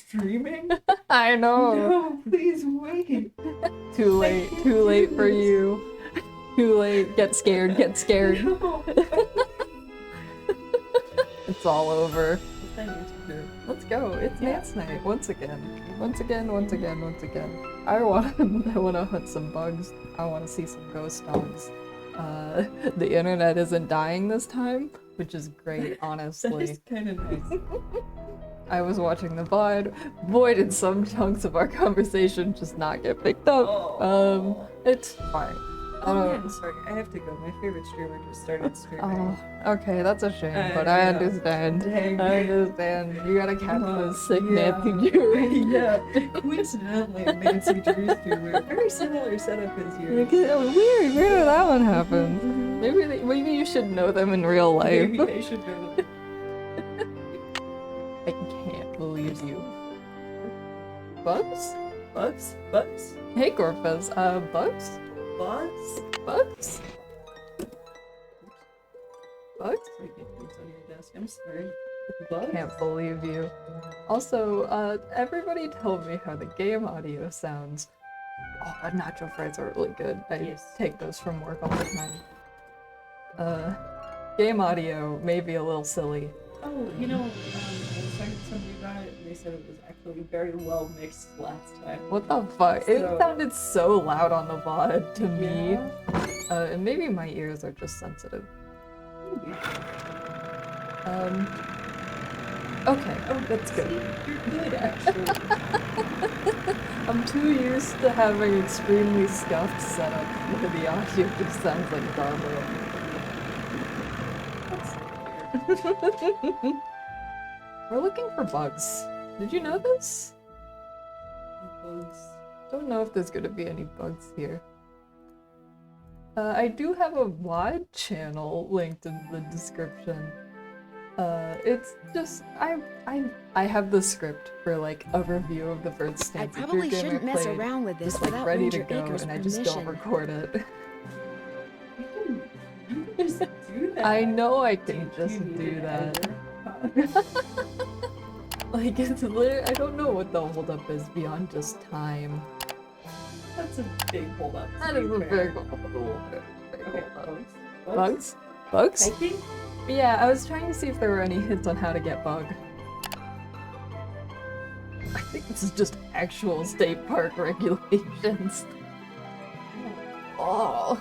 streaming? I know. No, please wait. Too late. Too late for you. Too late. Get scared. Get scared. No. It's all over. What's that need to do? Let's go. It's Yeah. Nance night once again. Once again. Once again. Once again. I wanna hunt some bugs. I wanna see some ghost dogs. The internet isn't dying this time, which is great, That honestly. is kind of nice. I was watching the VOD. Boy, did some chunks of our conversation just not get picked up. Oh. It's fine. Oh man, sorry, I have to go. My favorite streamer just started streaming. Oh, okay, that's a shame, but I Yeah. understand. Dang. I understand. You gotta catch those sick Yeah. Nancy Drew. Yeah, coincidentally, Nancy Drew's streamer. Very similar setup as yours. Weird. Where did that one happen? Maybe you should know them in real life. Maybe I should know that. I can't believe you. Bugs? Bugs? Bugs? Hey, Gorfez. Bugs? Bugs? Bugs? Bugs? Wait, it's on your desk. I'm sorry. Bugs? Can't believe you. Also, everybody told me how the game audio sounds. Oh, but nacho fries are really good. I Yes. take those from work all the time. Game audio may be a little silly. Oh, you know, I was talking to somebody about it, and they said it was actually very well mixed last time. What the fuck? It So- sounded so loud on the VOD to me. Yeah. And maybe my ears are just sensitive. Maybe. Okay. Oh, that's good. See, you're good, actually. I'm too used to having extremely scuffed setup where the audio just sounds like garbage. We're looking for bugs. Did you know this? Bugs. Don't know if there's gonna be any bugs here. I do have a VOD channel linked in the description. It's just I have the script for like a review of the Bird I Stance probably Gamer shouldn't mess played, around with this just like without ready to Ranger go, Acre's and I just don't permission. record it. You can just do that. I know I can You just need do an that. editor. Like it's literally, I don't know what the holdup is beyond just time. That's a big holdup. That to is be a fair. very good holdup. Okay, bugs. Bugs? Bugs? Hiking? Yeah, I was trying to see if there were any hints on how to get bug. I think this is just actual state park regulations. Oh.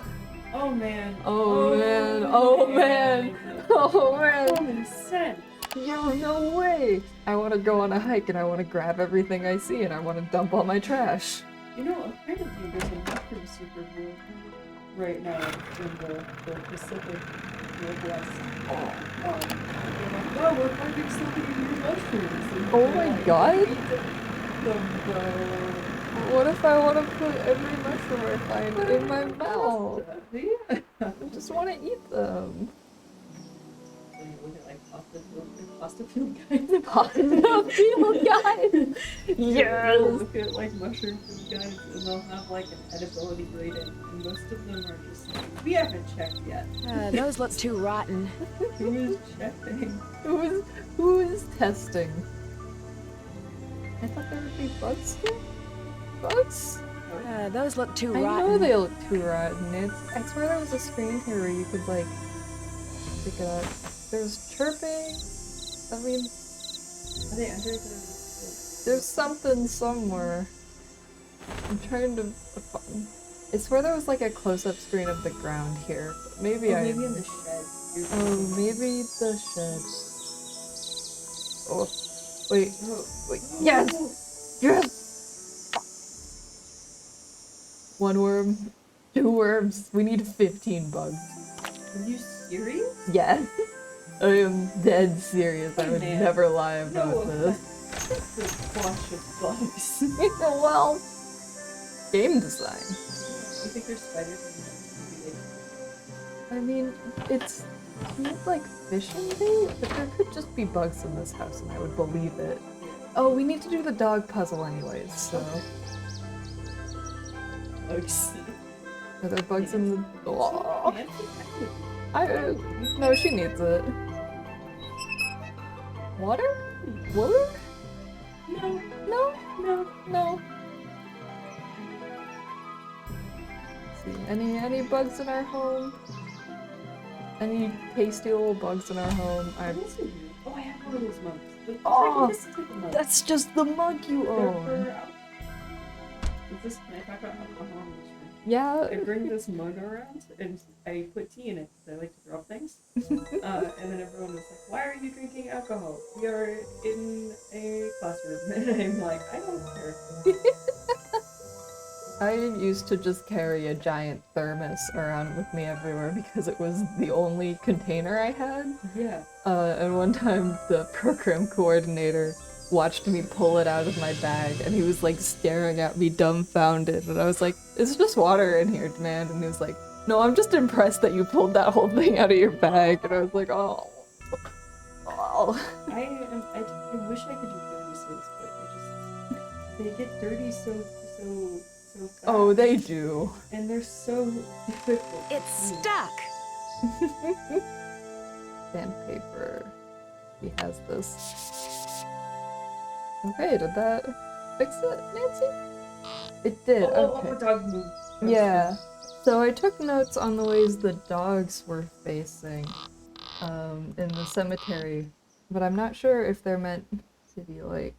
Oh man. Oh man. Oh man. Oh man. Common sense. Yo, no way. I want to go on a hike and I want to grab everything I see and I want to dump all my trash. You know, apparently there's a mushroom Super Bowl right now in the Pacific Northwest. They're like, oh, we're finding so many new mushrooms. And Oh they're my like, God. eat them, though. What if I want to put every mushroom I find in my mouth? Yeah. I just want to eat them. So you look at like pasta field guides. Pasta field guide. Yes. Look at like mushroom food guides and they'll have like an edibility rating and most of them are just like, we haven't checked yet. Those look too rotten. Who is checking? Who is testing? I thought there would be bugs here. Bugs? Those look too I rotten. know they look too rotten. I swear there was a screen here where you could like pick it up. There was chirping. I mean, Are they under the there's something somewhere. I'm trying to. I swear there was like a close-up screen of the ground here. Maybe oh, I. maybe in the shed. Oh, maybe the shed. Oh, wait. Oh. Wait. Yes! Yes! One worm. 2 worms. We need 15 bugs. Are you serious? Yes. I am dead serious. I would Man. never lie about No, this. that's a bunch of bugs. Well, game design. You think there's spiders in I mean, it's not like fishing bait, but there could just be bugs in this house and I would believe it. Oh, we need to do the dog puzzle anyways, so. bugs? Are there bugs in the. Oh, Nancy, no, she needs it. Water? Water? no, No, no. Let's see, any bugs in our home? Any tasty little bugs in our home? Oh, I have one of those mugs. Oh, This type of mug. that's just the mug you They're own. for- Is this, can I talk about alcohol on this one? Yeah. I bring this mug around and I put tea in it because I like to drop things. And then everyone was like, "Why are you drinking alcohol? We are in a classroom." And I'm like, "I don't care." I used to just carry a giant thermos around with me everywhere because it was the only container I had. Yeah. And one time the program coordinator watched me pull it out of my bag and he was like staring at me dumbfounded and I was like, "It's just water in here, man." And he was like, "No, I'm just impressed that you pulled that whole thing out of your bag." And I was like, "Oh." I wish I could do thermoses, but they get dirty so fast. Oh, they do. And they're so difficult. It's to clean. stuck. Sandpaper. He has this. Okay, did that fix it, Nancy? It did, okay. Oh, dog moved. Yeah. So I took notes on the ways the dogs were facing in the cemetery, but I'm not sure if they're meant to be like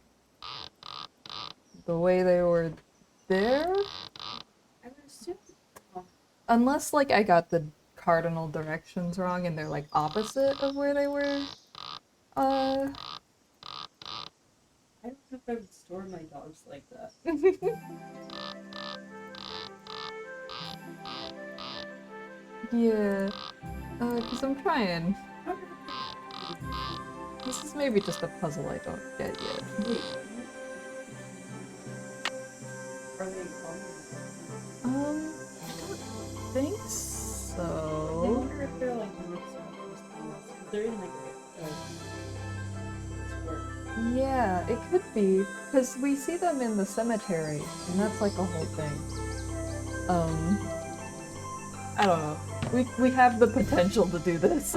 the way they were there. I would assume. Unless like I got the cardinal directions wrong and they're like opposite of where they were. I don't know if I would store my dogs like that. Yeah. Cause I'm trying. This is maybe just a puzzle I don't get yet. Wait. Are they I don't think I so. wonder if they're like mixed up with something else. They're in like a square. Yeah, it could be, because we see them in the cemetery, and that's like a whole thing. I don't know. We have the potential to do this.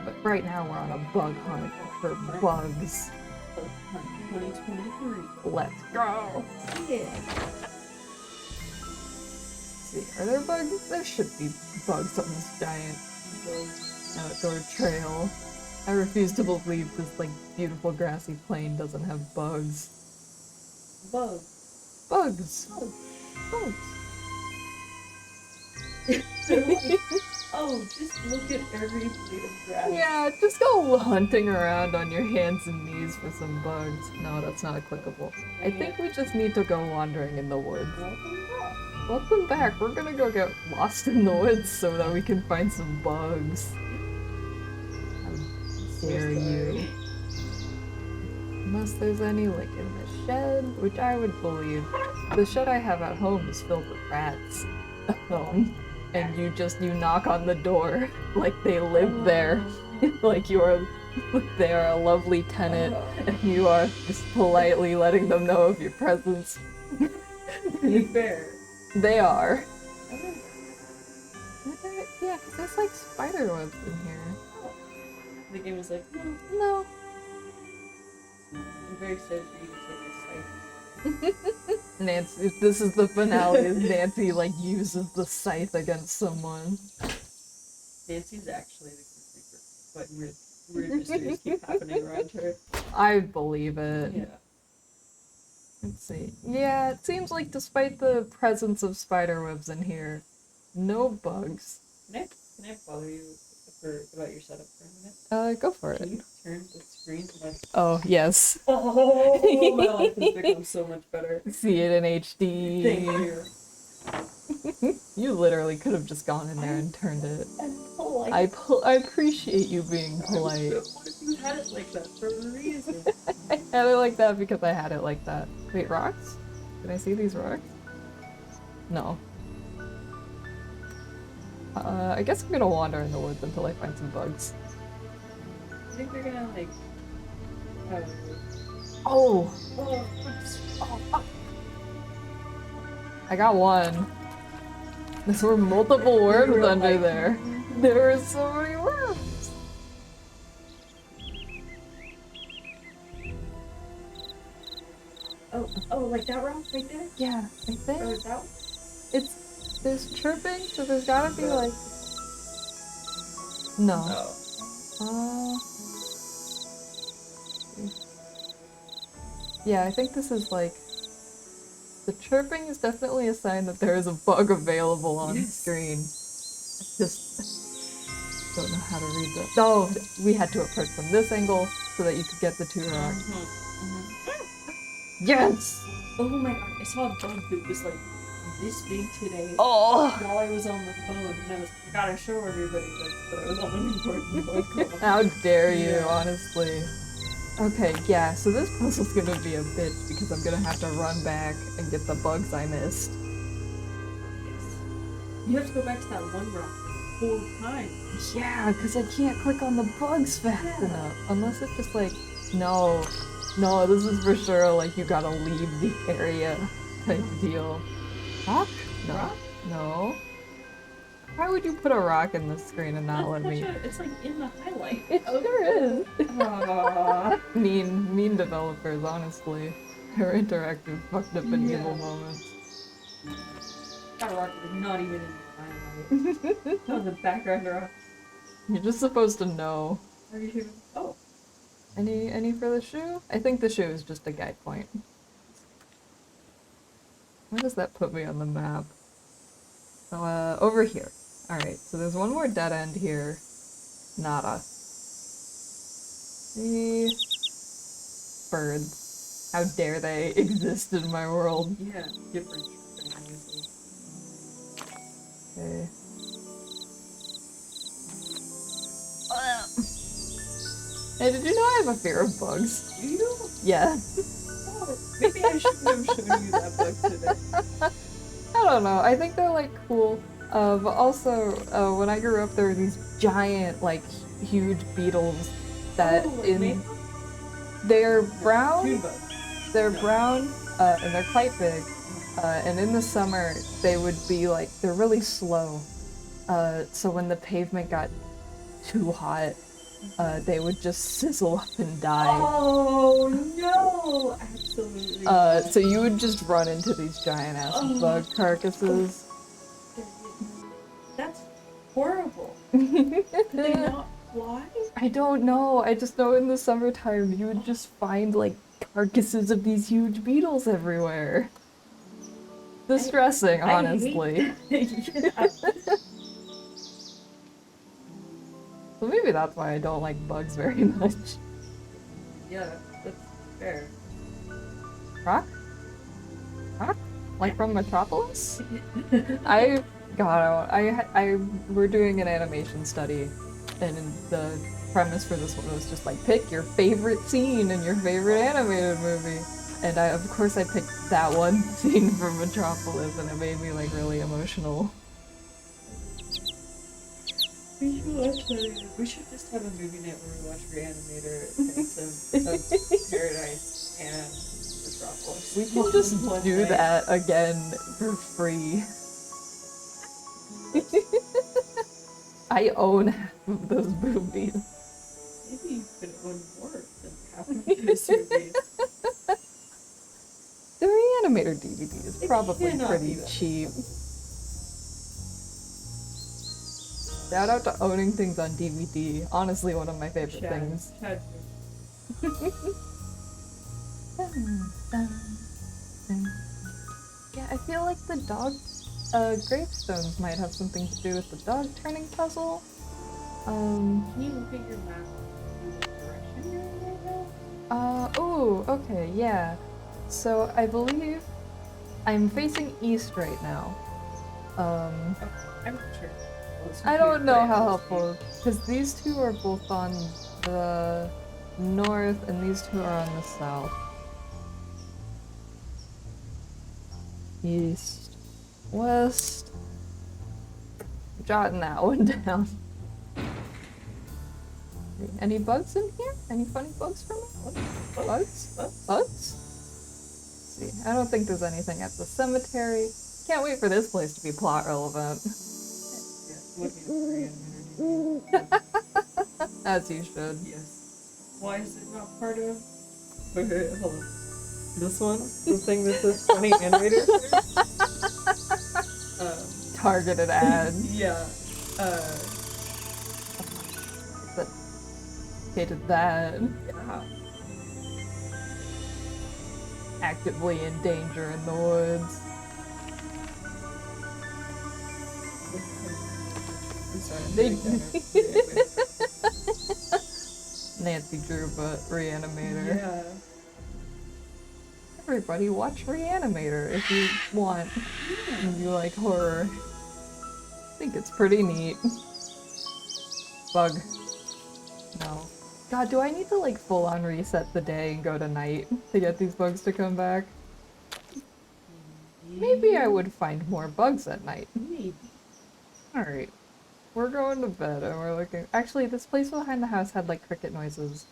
But right now we're on a bug hunt for bugs. 2023. Let's go! Yeah. See, are there bugs? There should be bugs on this giant outdoor trail. I refuse to believe this like beautiful grassy plain doesn't have bugs. Bugs. Bugs! Bugs. Bugs! They're like, oh, just look at every blade of grass. Yeah, just go hunting around on your hands and knees for some bugs. No, that's not clickable. I think we just need to go wandering in the woods. Welcome back. Welcome back. We're gonna go get lost in the woods so that we can find some bugs. How dare you? Unless there's any like in the shed, which I would believe. The shed I have at home is filled with rats. And you knock on the door like they live there. Like they are a lovely tenant and you are just politely letting them know of your presence. To be fair. They are. Yeah, because there's like spider webs in here. The game was like, no. No. I'm very excited for you to take this scythe. Nancy, this is the finale, is Nancy like uses the scythe against someone. Nancy's actually the secret, but weird mysteries keep happening around her. I believe it. Yeah. Let's see. Yeah, it seems like despite the presence of spider webs in here, no bugs. Can I bother you about your setup for a minute? Go for Can it. you turn the screen to my... Oh, yes. Oh, my life has become so much better. See it in HD. Thank you. You literally could have just gone in there and turned it. And polite. I appreciate you being polite. What if you had it like that for a reason? I had it like that because I had it like that. Wait, rocks? Can I see these rocks? No. I guess I'm gonna wander in the woods until I find some bugs. I think they're gonna like... Oh! Oh, I got one. There were multiple worms under there. There were so many worms! Oh, like that rock right there? Yeah, I Or think that one? there's chirping, so there's gotta be like no. Oh. Yeah, I think this is like the chirping is definitely a sign that there is a bug available on screen. I just don't know how to read that. Oh, we had to approach from this angle so that you could get the two rocks. Yes! Oh my god, I saw a bug that was like this big today Oh! while I was on the phone, and I gotta show everybody this, but I was on an important phone call. How dare you, Yeah. honestly. Okay, yeah, so this puzzle's gonna be a bitch because I'm gonna have to run back and get the bugs I missed. Yes. You have to go back to that one rock like 4 times. Yeah, because I can't click on the bugs fast enough. Unless it's just like, no, this is for sure like you gotta leave the area type deal. Rock? No. Rock? No. Why would you put a rock in the screen and not let me? It's like in the highlight. It sure is. Aww. Mean developers, honestly. Their interactive fucked up and evil Yeah. moments. That rock was not even in the highlight. That was a background rock. You're just supposed to know. Are you here? Oh. Any for the shoe? I think the shoe is just a guide point. Where does that put me on the map? So, over here. Alright, so there's one more dead end here. Nada. See? Birds. How dare they exist in my world? Yeah, different. Obviously. Okay. Hey, did you know I have a fear of bugs? Do you? Yeah. Oh, maybe I shouldn't have shown you that bug today. I don't know. I think they're like cool. But also, when I grew up, there were these giant, like, huge beetles that they're brown. Dune bug. They're brown, and they're quite big. And in the summer, they would be like they're really slow. So when the pavement got too hot, they would just sizzle up and die. Oh no! Absolutely. So you would just run into these giant ass bug carcasses. That's horrible. Did they not fly? I don't know. I just know in the summertime you would just find like carcasses of these huge beetles everywhere. Distressing, honestly. Yeah. So maybe that's why I don't like bugs very much. Yeah, that's fair. Rock? Rock? Like from Metropolis? We're doing an animation study, and the premise for this one was just like, pick your favorite scene in your favorite animated movie. And of course I picked that one scene from Metropolis, and it made me like really emotional. We should just have a movie night where we watch Reanimator and of Paradise and Metropolis. We can just do that again for free. I own half of those movies. Maybe you could own more than half of these movies. The Reanimator DVD is It probably cannot pretty be that cheap. Shout out to owning things on DVD. Honestly, one of my favorite things. Chad. Yeah, I feel like the dog gravestones might have something to do with the dog turning puzzle. Can you look at your map? What direction you're in right now? Oh, okay, yeah. So I believe I'm facing east right now. I'm not sure. I don't know how helpful, because these two are both on the north and these two are on the south. East, west. Jotting that one down. Any bugs in here? Any funny bugs for me? Bugs? Bugs? Let's see. I don't think there's anything at the cemetery. Can't wait for this place to be plot relevant. Looking at Reanimator. As you should. Yes. Why is it not part of? Wait, hold on. This one, the thing that says funny animator. Targeted ad. Yeah. But hated that. Yeah. Actively in danger in the woods. I'm sorry. They- They... Nancy Drew, but Reanimator. Yeah. Everybody watch Reanimator if you want. If you like horror. I think it's pretty neat. Bug. No. God, do I need to like full on reset the day and go to night to get these bugs to come back? Maybe I would find more bugs at night. Maybe. Alright. We're going to bed and we're looking. Actually, this place behind the house had like cricket noises.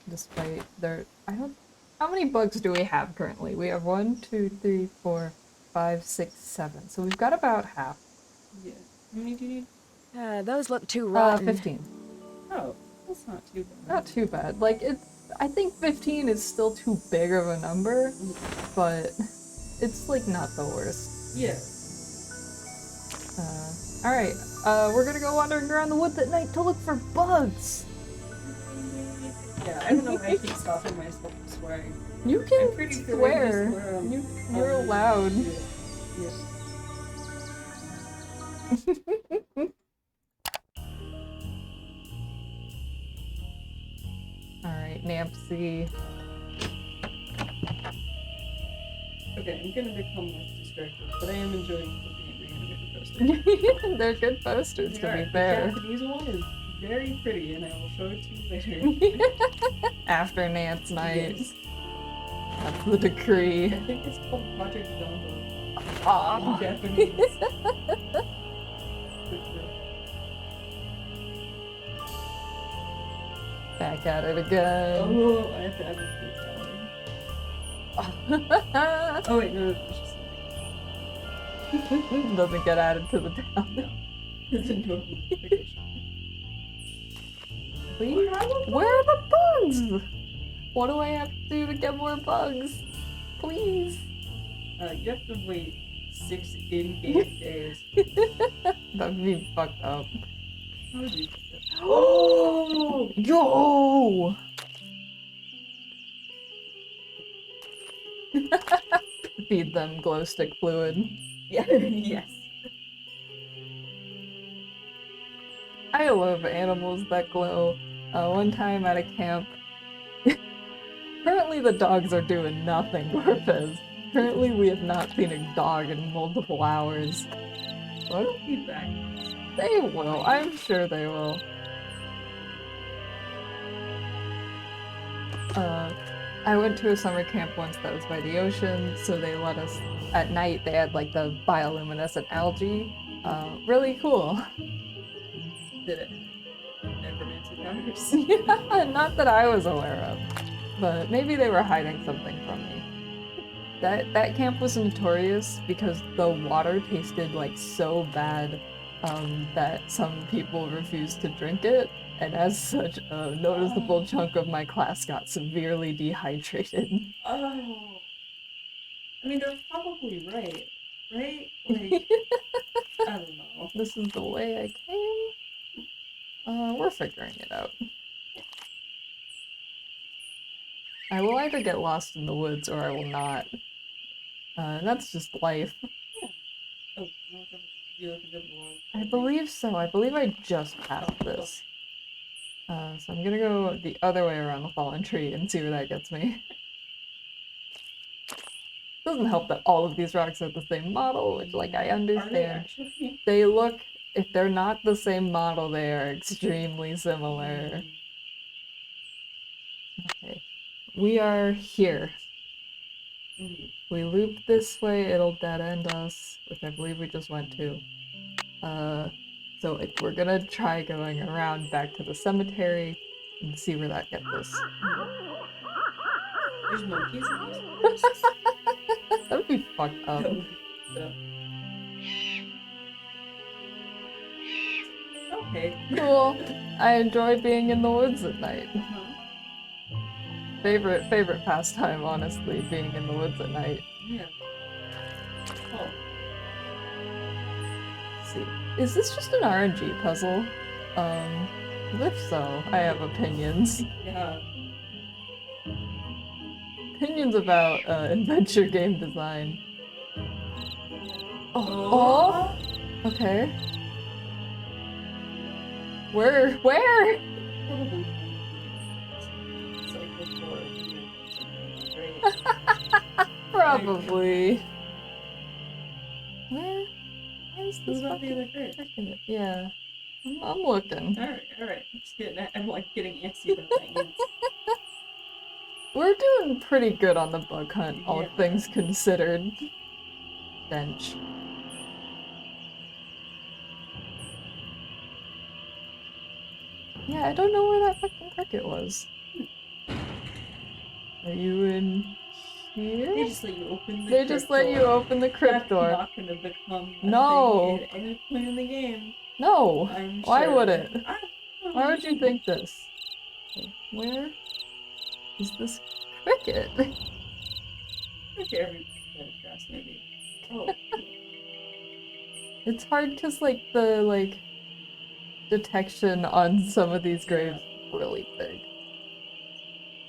Despite their. I don't. How many bugs do we have currently? We have 1, 2, 3, 4, 5, 6, 7. So we've got about half. Yeah. How many do you need? Those look too rotten. 15. Oh, that's not too bad. Not too bad. Like, I think 15 is still too big of a number, but it's, like, not the worst. Yeah. Alright. We're gonna go wandering around the woods at night to look for bugs! Yeah, I don't know why I keep stopping myself from swearing. You I'm can pretty sure I swear. just swear on- You're allowed. Yeah. Alright, Nampsy. Okay, I'm gonna become less distracted, but I am enjoying looking at reanimated posters. They're good posters, They to are. be The fair. Japanese one is very pretty, and I will show it to you later. After Nance night. Yes. That's the decree. I think it's called Project Zombo Aw. in Japanese. Back at it again. Oh, I have to add this to the tally. Oh wait, no, it's just something. Doesn't get added to the town. No. It's a notification. Please? Where are the bugs? What do I have to do to get more bugs? Please. You have to wait 6 in-game days. That'd be fucked up. How would you do that? Oh! Yo! Feed them glow stick fluid. Yeah, yes. I love animals that glow. One time at a camp, currently the dogs are doing nothing, Gorpez. Currently we have not seen a dog in multiple hours. What? Feedback. They will, I'm sure they will. I went to a summer camp once that was by the ocean, so they let us, at night they had like the bioluminescent algae. Really cool. Did it? Necromancy powders. Not that I was aware of, but maybe they were hiding something from me. That camp was notorious because the water tasted like so bad that some people refused to drink it, and as such, a noticeable chunk of my class got severely dehydrated. Oh. I mean, they're probably right. Right? Like, I don't know. This is the way I came. We're figuring it out. I will either get lost in the woods or I will not. That's just life. Oh, you look a bit more. I believe so. I believe I just passed this. So I'm gonna go the other way around the fallen tree and see where that gets me. Doesn't help that all of these rocks are the same model, which, like, I Are they understand. actually? They look, if they're not the same model, they are extremely similar. Okay. We are here. Mhm. We loop this way, it'll dead end us, which I believe we just went to. So we're gonna try going around back to the cemetery and see where that gets us. There's monkeys in these forests? That would be fucked up. No. Okay. Cool. I enjoy being in the woods at night. favorite pastime, honestly, being in the woods at night. Yeah. Oh. Let's see. Is this just an RNG puzzle? If so, I have opinions. Yeah. Opinions about adventure game design. Oh. Okay. Where? Probably. It's like before. Right? Probably. Where is this Who's on the fucking other grade? frickin'? Yeah. I'm looking. Alright. I'm like getting antsy about my ants. We're doing pretty good on the bug hunt, all Yeah. things considered. Bench. Yeah, I don't know where that fucking cricket was. Are you in here? They just let you open the They just let you door. open the crypt That's door. not gonna become a No. thing at any point in the game. No! I'm Why sure. would it? I don't Why know. would you think this? Where is this cricket? Okay, every address maybe. Oh. It's hard because the detection on some of these graves is really big.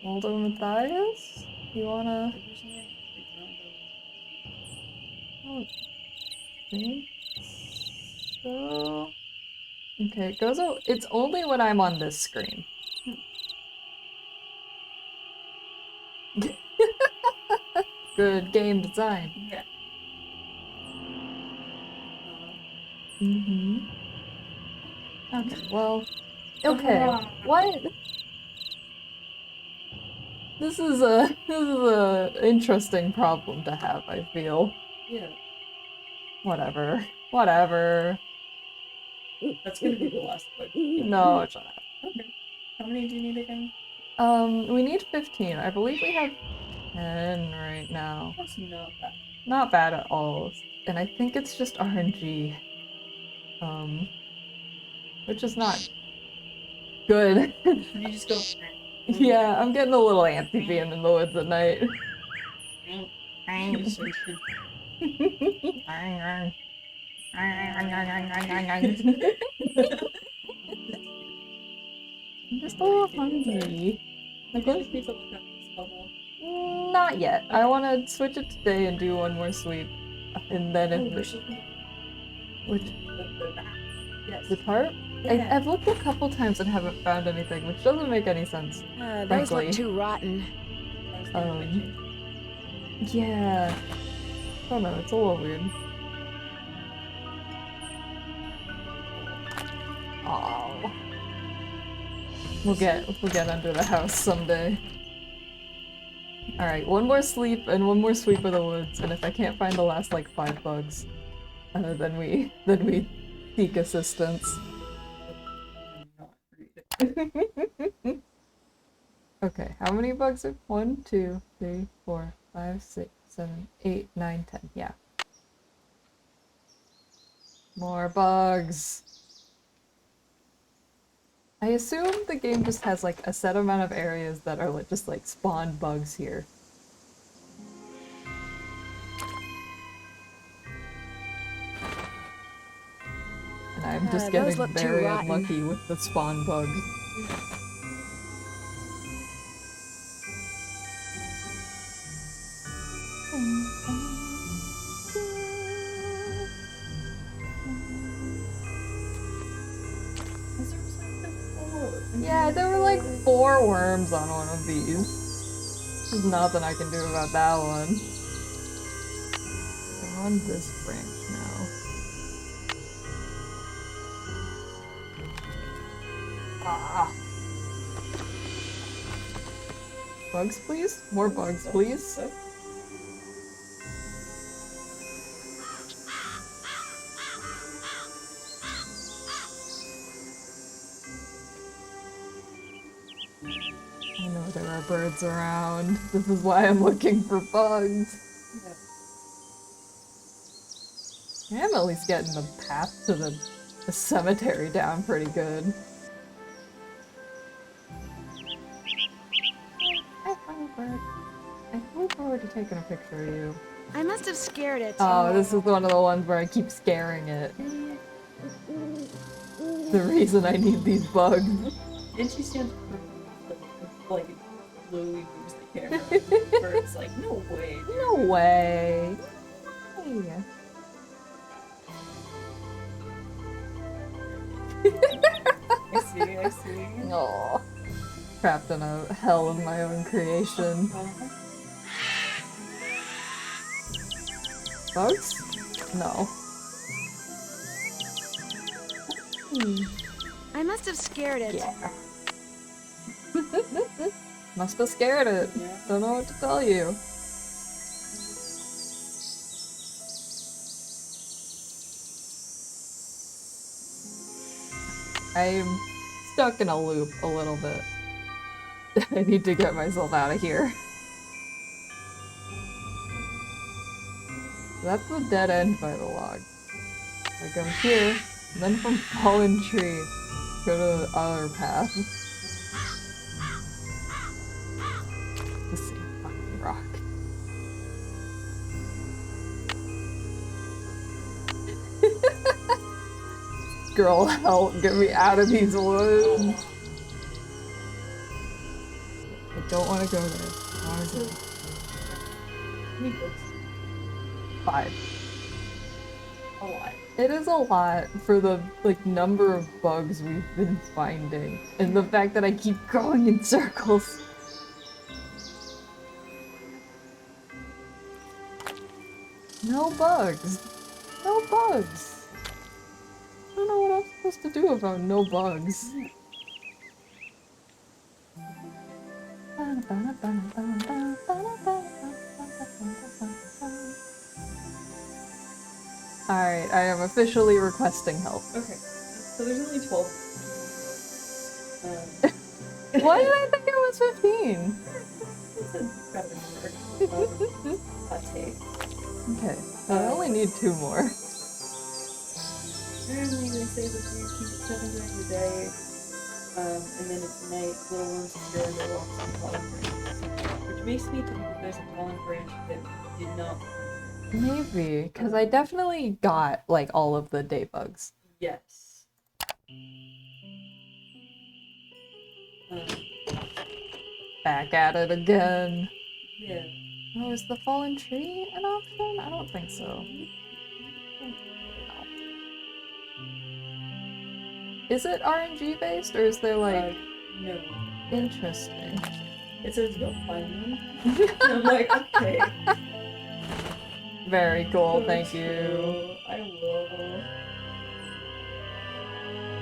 Waldo Matthias? You wanna? I don't think so. Okay, it goes. It's only when I'm on this screen. Good game design. Yeah. Mm-hmm. Okay, well. Okay, what? This is a interesting problem to have, I feel. Yeah. Whatever. That's gonna be the last one. No, shut up. Okay. How many do you need again? We need 15. I believe we have 10 right now. That's not bad. Not bad at all. And I think it's just RNG. Which is not good. You just go. Yeah, I'm getting a little antsy being in the woods at night. I'm just a little hungry. Not yet. I want to switch it today and do one more sweep. And then which the tarp? Yeah. I've looked a couple times and haven't found anything, which doesn't make any sense. Those Frankly. look too rotten. Yeah. I don't know, it's a little weird. Oh. We'll get under the house someday. Alright, one more sleep and one more sweep of the woods, and if I can't find the last like 5 bugs, then we seek assistance. Okay, how many bugs are 1, 2, 3, 4, 5, 6, 7, 8, 9, 10. Yeah. More bugs. I assume the game just has like a set amount of areas that are just like spawn bugs here. And I'm just those getting look too very rotten. unlucky with the spawn bugs. Yeah, there were like 4 worms on one of these. There's nothing I can do about that one. I'm on this branch now. Ah. Bugs, please? More bugs, please? I know there are birds around. This is why I'm looking for bugs. I am at least getting the path to the cemetery down pretty good. already taken a picture of you. I must have scared it. Oh, this is one of the ones where I keep scaring it. The reason I need these bugs. And she stands like slowly moves the camera. Where it's like, no way. Dude. No way. Hey. I see. Aw. Trapped in a hell of my own creation. Bugs? No. I must have scared it. Yeah. Must have scared it. Yeah. Don't know what to tell you. I'm stuck in a loop a little bit. I need to get myself out of here. That's the dead end by the log. I go here, and then from fallen tree, go to the other path. The same fucking rock. Girl, help, get me out of these woods. I don't want to go there. I want to go. How many books? 5. A lot. It is a lot for the number of bugs we've been finding, and the fact that I keep going in circles. No bugs. No bugs. I don't know what I'm supposed to do about no bugs. Alright, I am officially requesting help. Okay. So there's only 12. Why did I think it was 15? It's a better number. Hot take. Okay, so I only need 2 more. Apparently they say that you keep it 7 during the day, and then at night, little ones appear and they walk on fallen branches. Which makes me think that there's a fallen branch that did not. Maybe, because I definitely got, all of the day bugs. Yes. Back at it again. Yeah. Oh, is the fallen tree an option? I don't think so. Is it RNG based, or is there, no. Interesting. It says go find them. And I'm like, okay. Very cool, So thank true. you. I will.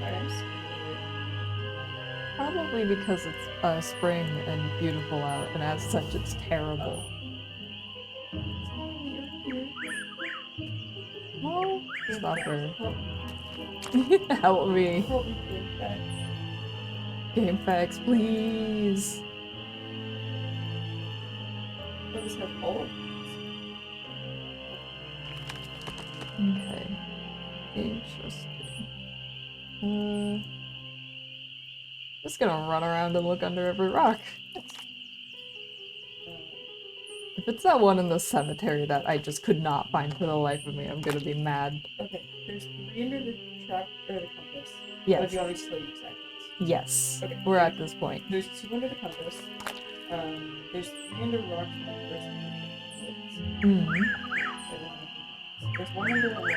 I'm scared. Probably because it's spring and beautiful out, and as such, it's terrible. No, stop her. Help me. Help me get back. Game facts, please. What is her fault? Okay. Interesting. Just gonna run around and look under every rock. If it's that one in the cemetery that I just could not find for the life of me, I'm gonna be mad. Okay, there's 3 under the track or the compass. Oh, Yes. do you want me to slow you exactly? Yes. Okay. We're at this point. There's 2 under the compass. There's 3 under rocks in the first one. Mm. There's 1 under the log.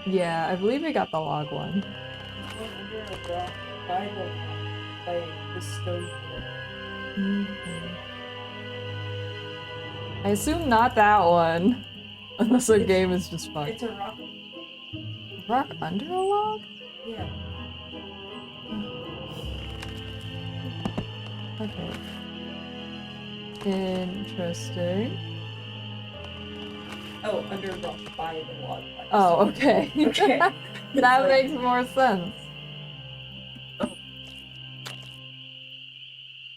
Yeah, I believe we got the log one. There's 1 under a rock by the stone floor. Mhm. I assume not that one. Unless the game is just fun. It's a rock. Rock under a log? Yeah. Okay. Interesting. Oh, under a rock by the log. Oh, okay. Okay. That makes more sense.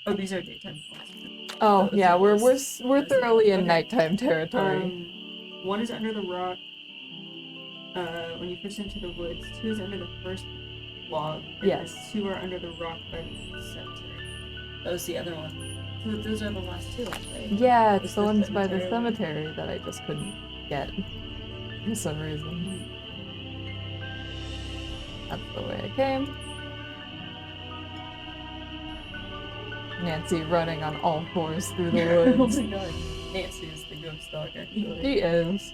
Oh, these are daytime ones. Oh, yeah, we're thoroughly in Okay. nighttime territory. 1 is under the rock. When you first enter the woods, 2 is under the first log. And Yes. then 2 are under the rock by the cemetery. That was the other one. Those are the last two, right? Yeah, it's It's the the ones by the cemetery. cemetery that I just couldn't get for some reason. That's the way I came. Nancy running on all fours through the Oh woods. my god. Nancy is the ghost dog, actually. She is.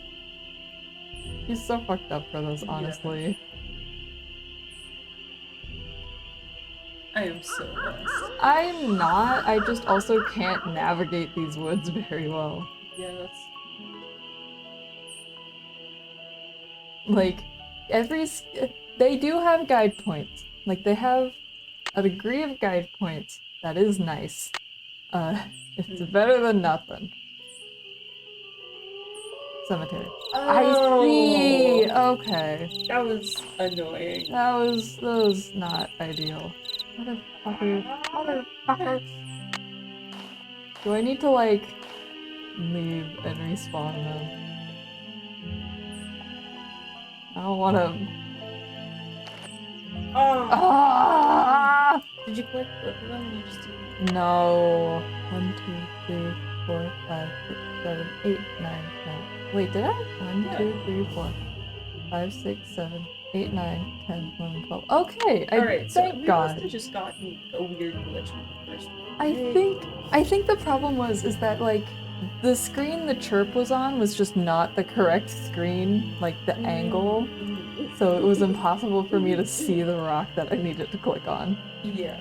She's so fucked up for this, Yeah. honestly. I am so lost. I'm not, I just also can't navigate these woods very well. Yeah, that's... Like, they do have guide points. Like, they have a degree of guide points that is nice. It's better than nothing. Cemetery. I see! Okay. That was annoying. That was not ideal. Motherfucker. Do I need to, like, leave and respawn them? I don't wanna... Oh! Ah! Did you collect both of them and you just didn't? No. 1, 2, 3, 4, 5, 6, 7, 8, 9, 10. Wait, did I? 1, Yeah. 2, 3, 4, 5, 6, 7, 8, 9, 10, 11, 12. Okay, Alright, so thank we must God. have just gotten a weird glitch in the first one. I think the problem is that like the screen the chirp was on was just not the correct screen, like the angle. So it was impossible for me to see the rock that I needed to click on. Yeah.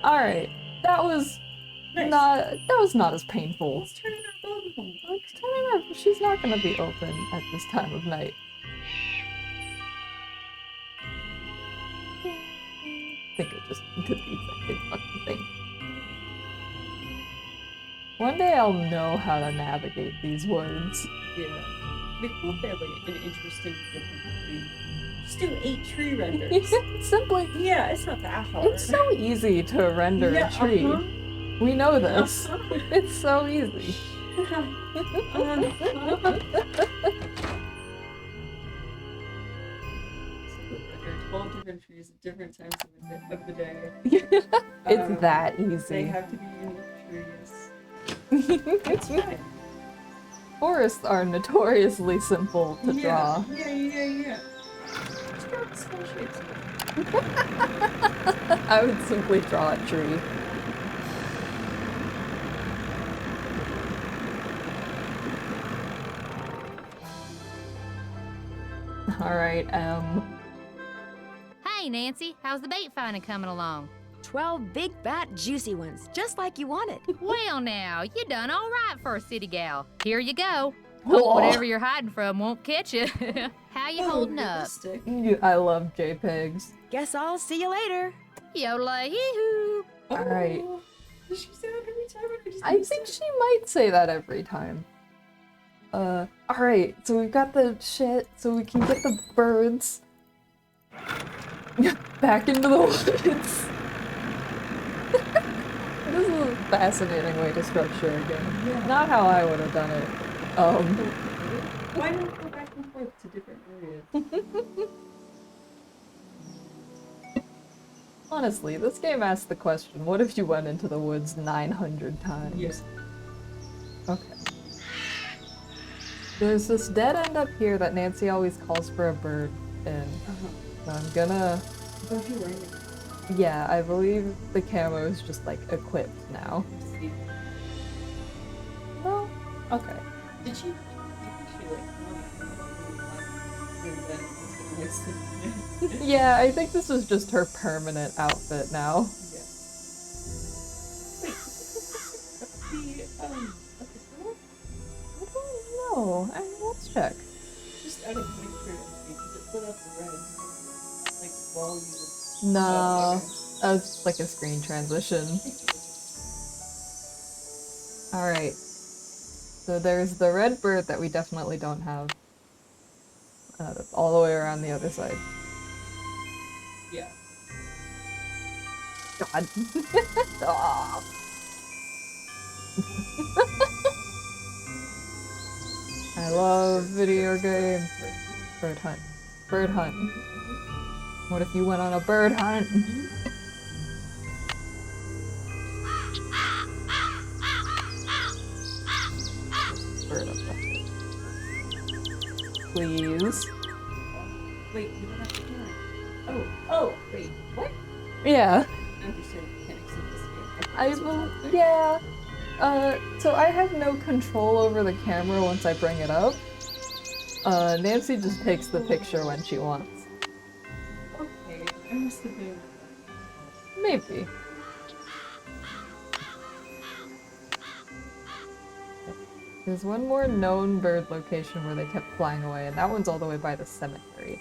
Alright. That was Nice. not as painful. Let's turn it up on them. Let's turn it up. She's not gonna be open at this time of night. I think I just did the exact same fucking thing. One day I'll know how to navigate these woods. Yeah. It'd be cool if they had like an interesting different tree. Just do 8 tree renders. Simply, Yeah, it's not that hard. it's so easy to render Yeah, a tree. uh-huh. We know this. Uh-huh. It's so easy. There are 12 different trees at different times of the day. It's that They easy. have to be unique trees. It's fine. Forests are notoriously simple to draw. Yeah. Just draw the small shapes. I would simply draw a tree. Alright, Hey, Nancy, how's the bait finding coming along? 12 big, fat, juicy ones, just like you wanted. Well, now, you done all right for a city gal. Here you go. Hope whatever you're hiding from won't catch you. How you holding up? Realistic. I love JPEGs. Guess I'll see you later. Yola hee-hoo. Alright. Oh, does she say that every time? Or just I think she might say that every time. Alright, so we've got the shit, so we can get the birds back into the woods. This is a fascinating way to structure a game. Yeah. Not how I would have done it. Why not go back and forth to different areas? Honestly, this game asks the question, what if you went into the woods 900 times? Yes. Okay. There's this dead end up here that Nancy always calls for a bird in. So I'm gonna... Don't you land it? Yeah, I believe the camo is just like equipped now. See. No? Okay. Did she? Yeah, I think this is just her permanent outfit now. I don't know. Let's check. Just out of curiosity, because it put up the red, like while you. No, that was like a screen transition. Alright. So there's the red bird that we definitely don't have. That's all the way around the other side. Yeah. God. Aw. I love video games. Bird hunt. Bird hunt. What if you went on a bird hunt? please. Wait, you don't have to turn. Oh, wait, what? Yeah. I understand mechanics of this game. I will. Yeah. So I have no control over the camera once I bring it up. Nancy just takes the picture when she wants. Okay, I must have been. Maybe. There's one more known bird location where they kept flying away, and that one's all the way by the cemetery.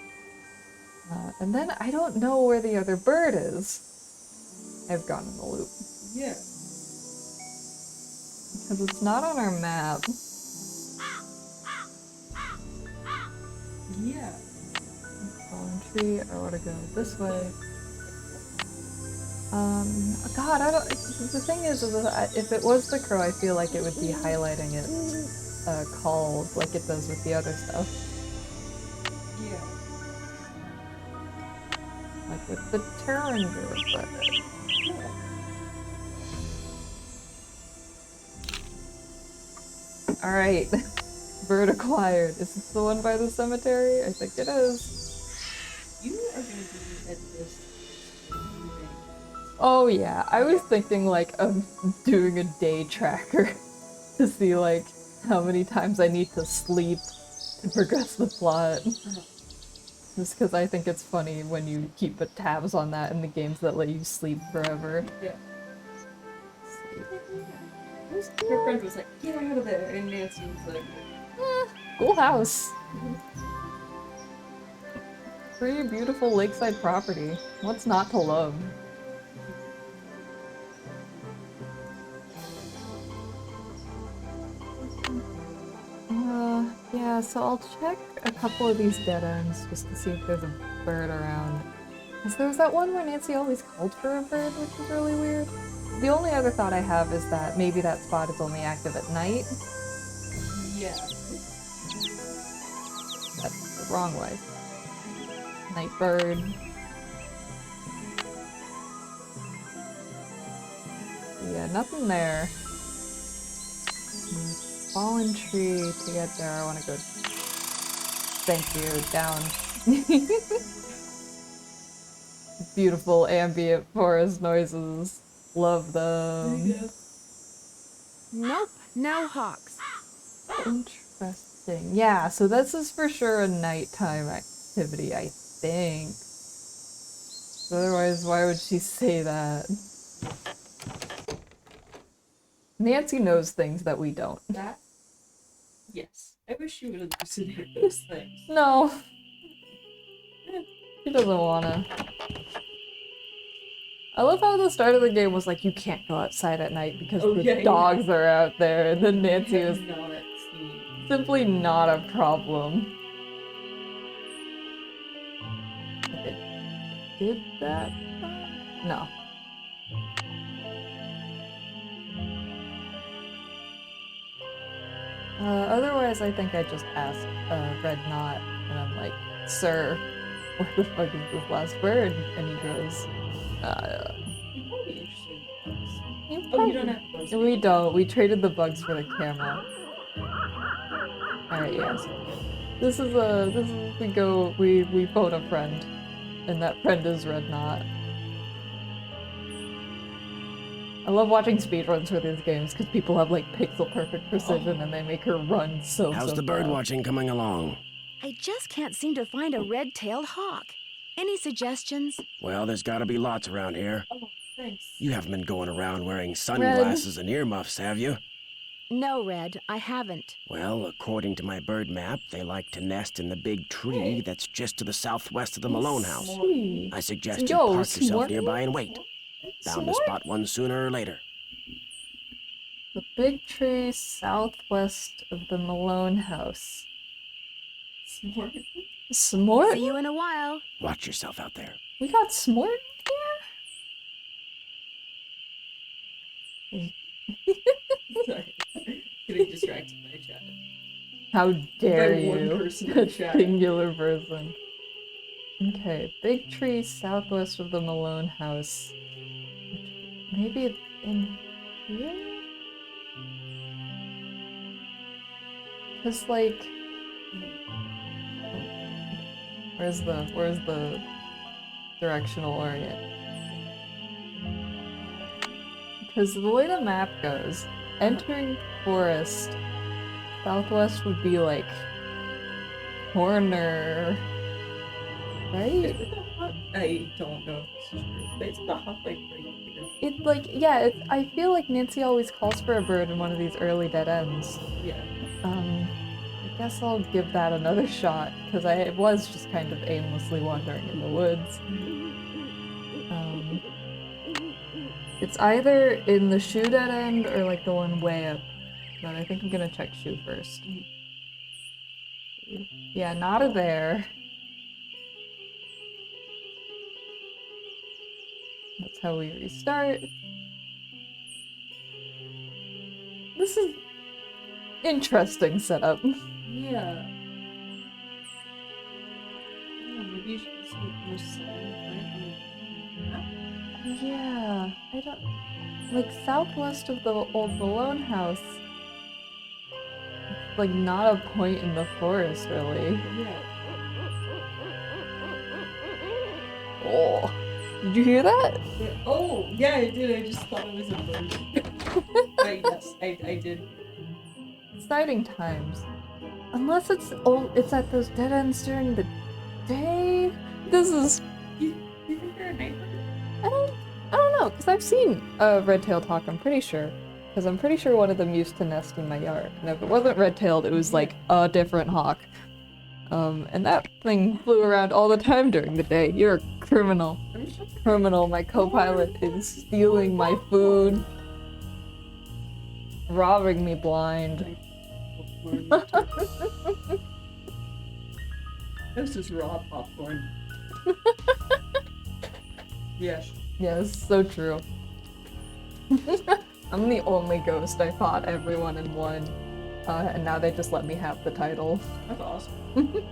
And then I don't know where the other bird is. I've gone in the loop. Yeah. Because it's not on our map. Yeah. Fallen tree, I want to go this way. God, I don't. The thing is that if it was the crow, I feel like it would be highlighting its calls like it does with the other stuff. Yeah. Like with the Taranger bird. Alright. Bird acquired. Is this the one by the cemetery? I think it is. You are gonna be at this. Oh yeah, I was thinking like of doing a day tracker to see like how many times I need to sleep to progress the plot. Just because I think it's funny when you keep tabs on that in the games that let you sleep forever. Yeah. Her friend was like, get out of there, and Nancy was like, Cool house. Pretty beautiful lakeside property. What's not to love? Yeah, so I'll check a couple of these dead ends just to see if there's a bird around. Because there was that one where Nancy always called for a bird, which is really weird. The only other thought I have is that maybe that spot is only active at night. yeah. That's the wrong way. Night bird. Yeah, nothing there. Fallen tree to get there. I want to go. Thank you. Down. Beautiful ambient forest noises. Love them. Nope, no hawks. Interesting. Yeah, so this is for sure a nighttime activity, I think. Otherwise, why would she say that? Nancy knows things that we don't. That? Yes. I wish you would have considered those things. No. She doesn't wanna. I love how the start of the game was like, you can't go outside at night because the dogs are out there, and then Nancy was simply not a problem. Did that? No. Otherwise, I think I just asked Red Knot, and I'm like, "Sir, where the fuck is this last bird?" And he goes, You'd probably be interested in bugs. "You Oh, you don't have bugs. We don't. We traded the bugs for the camera. Alright, yes. We phone a friend. And that friend is Red Knot. I love watching speedruns for these games because people have like pixel perfect precision and they make her run so How's the fast. bird watching coming along? I just can't seem to find a red-tailed hawk. Any suggestions? Well, there's gotta be lots around here. Oh, thanks. You haven't been going around wearing sunglasses and earmuffs, have you? No, Red, I haven't. Well, according to my bird map, they like to nest in the big tree that's just to the southwest of the Malone house. Gee. I suggest Yo, you park yourself Smart- nearby and wait. Bound to spot one sooner or later. The big tree southwest of the Malone house. Smart. S'mort? See you in a while. Watch yourself out there. We got S'mort here? Sorry. Getting distracted by chat. How dare By one you? person in the A chat. singular person. Okay, big tree southwest of the Malone house. Maybe it's in here? Cause like, Where's the directional orient? Because the way the map goes, entering forest, southwest would be like corner, right? I don't know if this is true, but it's the hot like right here. It like yeah, I feel like Nancy always calls for a bird in one of these early dead ends. Yeah. I guess I'll give that another shot because I was just kind of aimlessly wandering in the woods. It's either in the shoe dead end or like the one way up, but I think I'm gonna check shoe first. Yeah, not there. That's how we restart. This is interesting setup. Yeah. Oh, maybe you should just make more sign right? Yeah, I don't like southwest of the old Malone house. Like not a point in the forest, really. Yeah. Oh, did you hear that? Oh, yeah, I did. I just thought it was a bird. But yes, I did. Exciting times. Unless it's at those dead ends during the day. This is You think you're a night bird? I don't know, because I've seen a red-tailed hawk, I'm pretty sure. Because I'm pretty sure one of them used to nest in my yard. And if it wasn't red-tailed, it was like a different hawk. And that thing flew around all the time during the day. You're a criminal. Criminal. My co-pilot is stealing my food. Robbing me blind. This is raw popcorn. Yes. Yes, so true. I'm the only ghost. I fought everyone in one. And now they just let me have the title. That's awesome.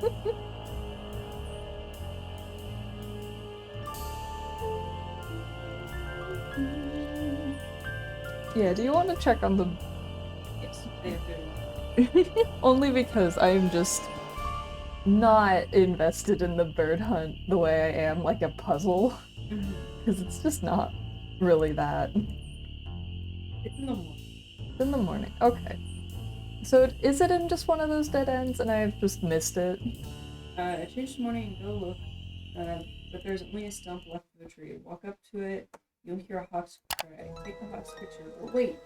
Yeah, do you want to check on the... Yes, I have to. Only because I'm just not invested in the bird hunt the way I am like a puzzle. Because it's just not really that. It's in the morning. It's in the morning. Okay. So is it in just one of those dead ends and I've just missed it? I changed this morning and go look. But there's only a stump left of the tree. Walk up to it, you'll hear a hawk's cry. Take the hawk's picture. But wait.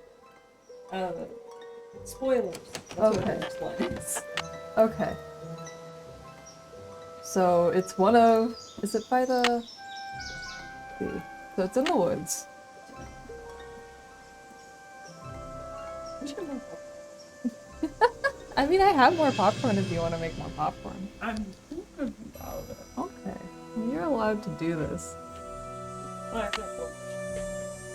Spoilers. That's what Okay. it explains. Okay. So it's one of... Is it by the... let's see. So it's in the woods. I mean, I have more popcorn if you want to make more popcorn. I'm thinking about it. Okay. You're allowed to do this. I don't know.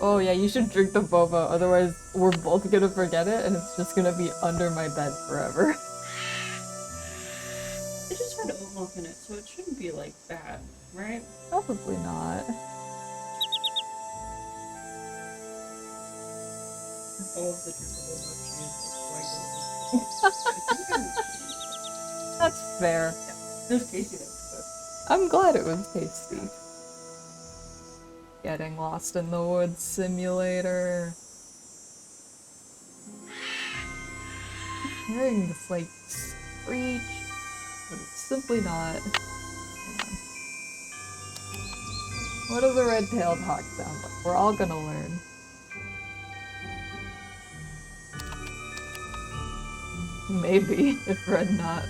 Oh yeah, you should drink the boba, otherwise we're both gonna forget it and it's just gonna be under my bed forever. It just had oat milk in it, so it shouldn't be like bad, right? Probably not. All of the drinkable milk cheese. That's fair. It was tasty though. I'm glad it was tasty. Getting lost in the woods simulator. I'm hearing this like screech, but it's simply not. Hang on. What does a red-tailed hawk sound like? We're all gonna learn. Maybe, if red not.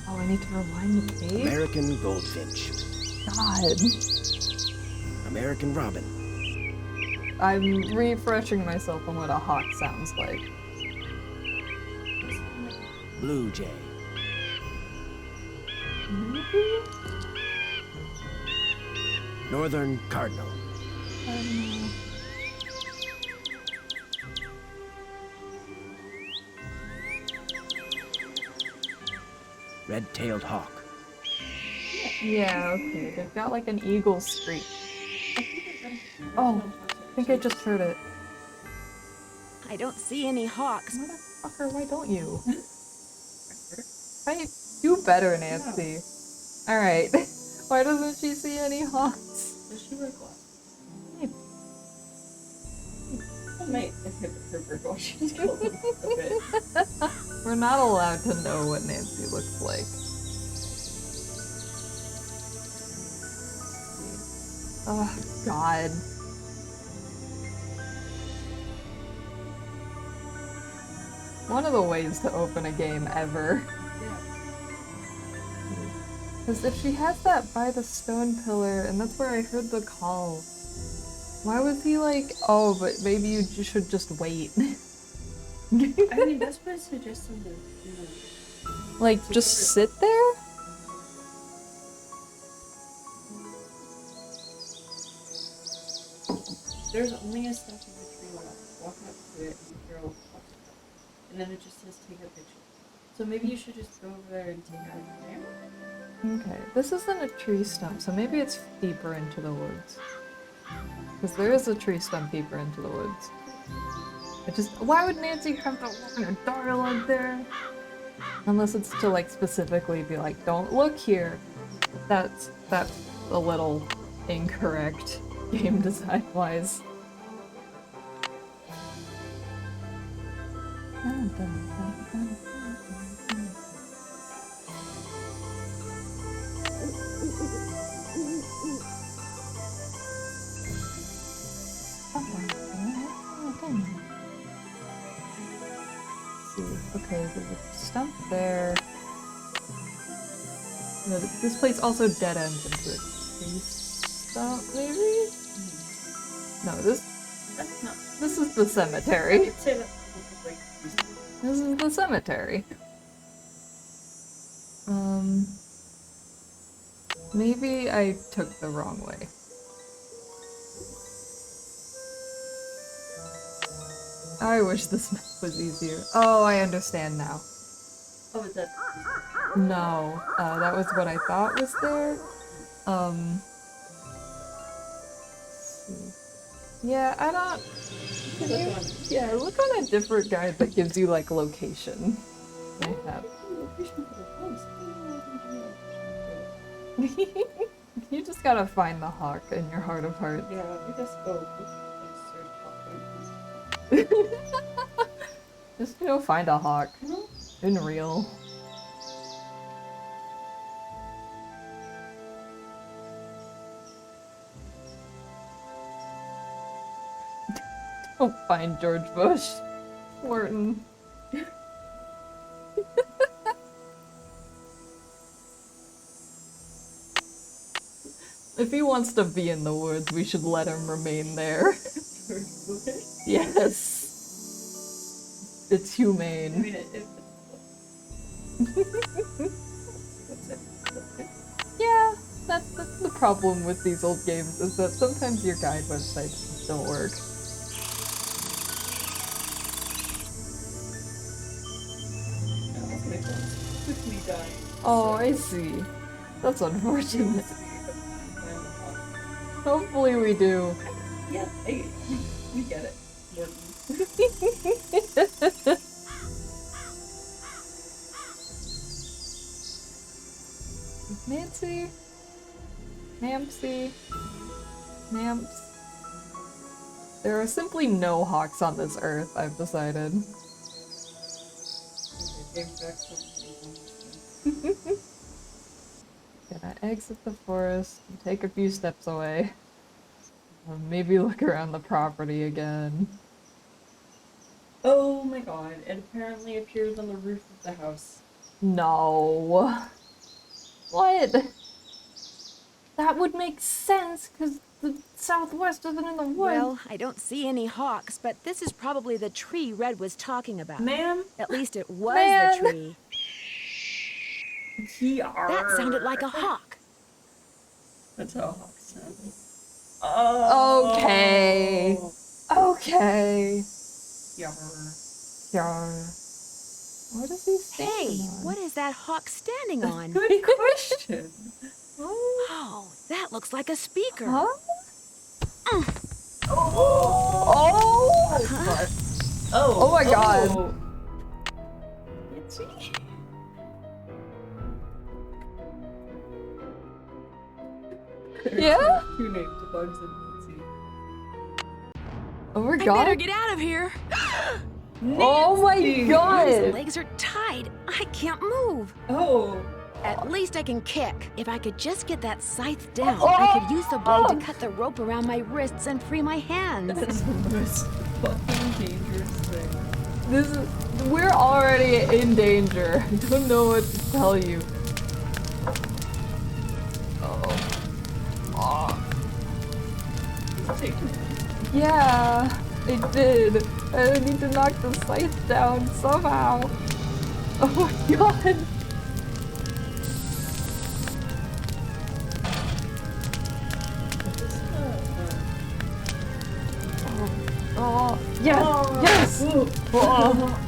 Oh, I need to rewind the page? American goldfinch. God. American robin. I'm refreshing myself on what a hawk sounds like. Blue jay. Northern cardinal. Red-tailed hawk. Yeah, okay. They've got like an eagle screech. Oh, I think I just heard it. I don't see any hawks. Motherfucker, why don't you? I do better, Nancy. Alright. Why doesn't she see any hawks? Does she wear glasses? That might inhibit her bird watching skills a bit. We're not allowed to know what Nancy looks like. Oh, God. One of the ways to open a game ever. Yeah. Because if she has that by the stone pillar, and that's where I heard the call, why was he like, oh, but maybe you should just wait? I mean, that's what I suggested to do. Like, just sit there? There's only a step in the tree left. Walk up to it and throw a box. And then it just says take a picture. So maybe you should just go over there and take a picture. Okay, this isn't a tree stump, so maybe it's deeper into the woods. Because there is a tree stump deeper into the woods. Why would Nancy have to open a dialogue there? Unless it's to like specifically be like, don't look here. That's a little incorrect game design wise. Okay, there's a stump there. No, this place also dead ends into a tree stump, maybe? No, That's not. this is the I cemetery. could say that looks like This is the cemetery. Maybe I took the wrong way. I wish this map was easier. Oh, I understand now. Oh, is that? No, that was what I thought was there. Yeah, I don't. Yeah, look on a different guide that gives you like location. I have. You just gotta find the hawk in your heart of hearts. Yeah, I guess. Oh, Just, find a hawk. In real. Don't find George Bush. Wharton. If he wants to be in the woods, we should let him remain there. Yes. It's I humane. mean, Yeah, that's the problem with these old games, is that sometimes your guide websites just don't work. Oh, I see. That's unfortunate. Hopefully we do. Yeah, we get it. Nancy? Nampsy? Namps? There are simply no hawks on this earth, I've decided. Gonna exit the forest and take a few steps away. Or maybe look around the property again. Oh my god, it apparently appears on the roof of the house. No. What? That would make sense, because the southwest isn't in the woods. Well, I don't see any hawks, but this is probably the tree Red was talking about. Ma'am? At least it was Man. the tree. That sounded like a hawk. That's how hawks sound. Oh. Okay. Okay. Yarr. Yar. What is he standing Hey, on? what is that hawk standing on? Good question. Oh, that looks like a speaker. Huh? Oh! Oh my god. Yeah? Two names, Bugs and Nancy. Oh my I better god. get out of here. Oh my His god. legs are tied. I can't move. Oh! At least I can kick. If I could just get that scythe down, I could use the blade to cut the rope around my wrists and free my hands. That is the most fucking dangerous thing. This is. We're already in danger. I don't know what to tell you. Oh. Take Yeah, I did. I need to knock the scythe down somehow. Oh my god. Oh, yes, yes. Oh.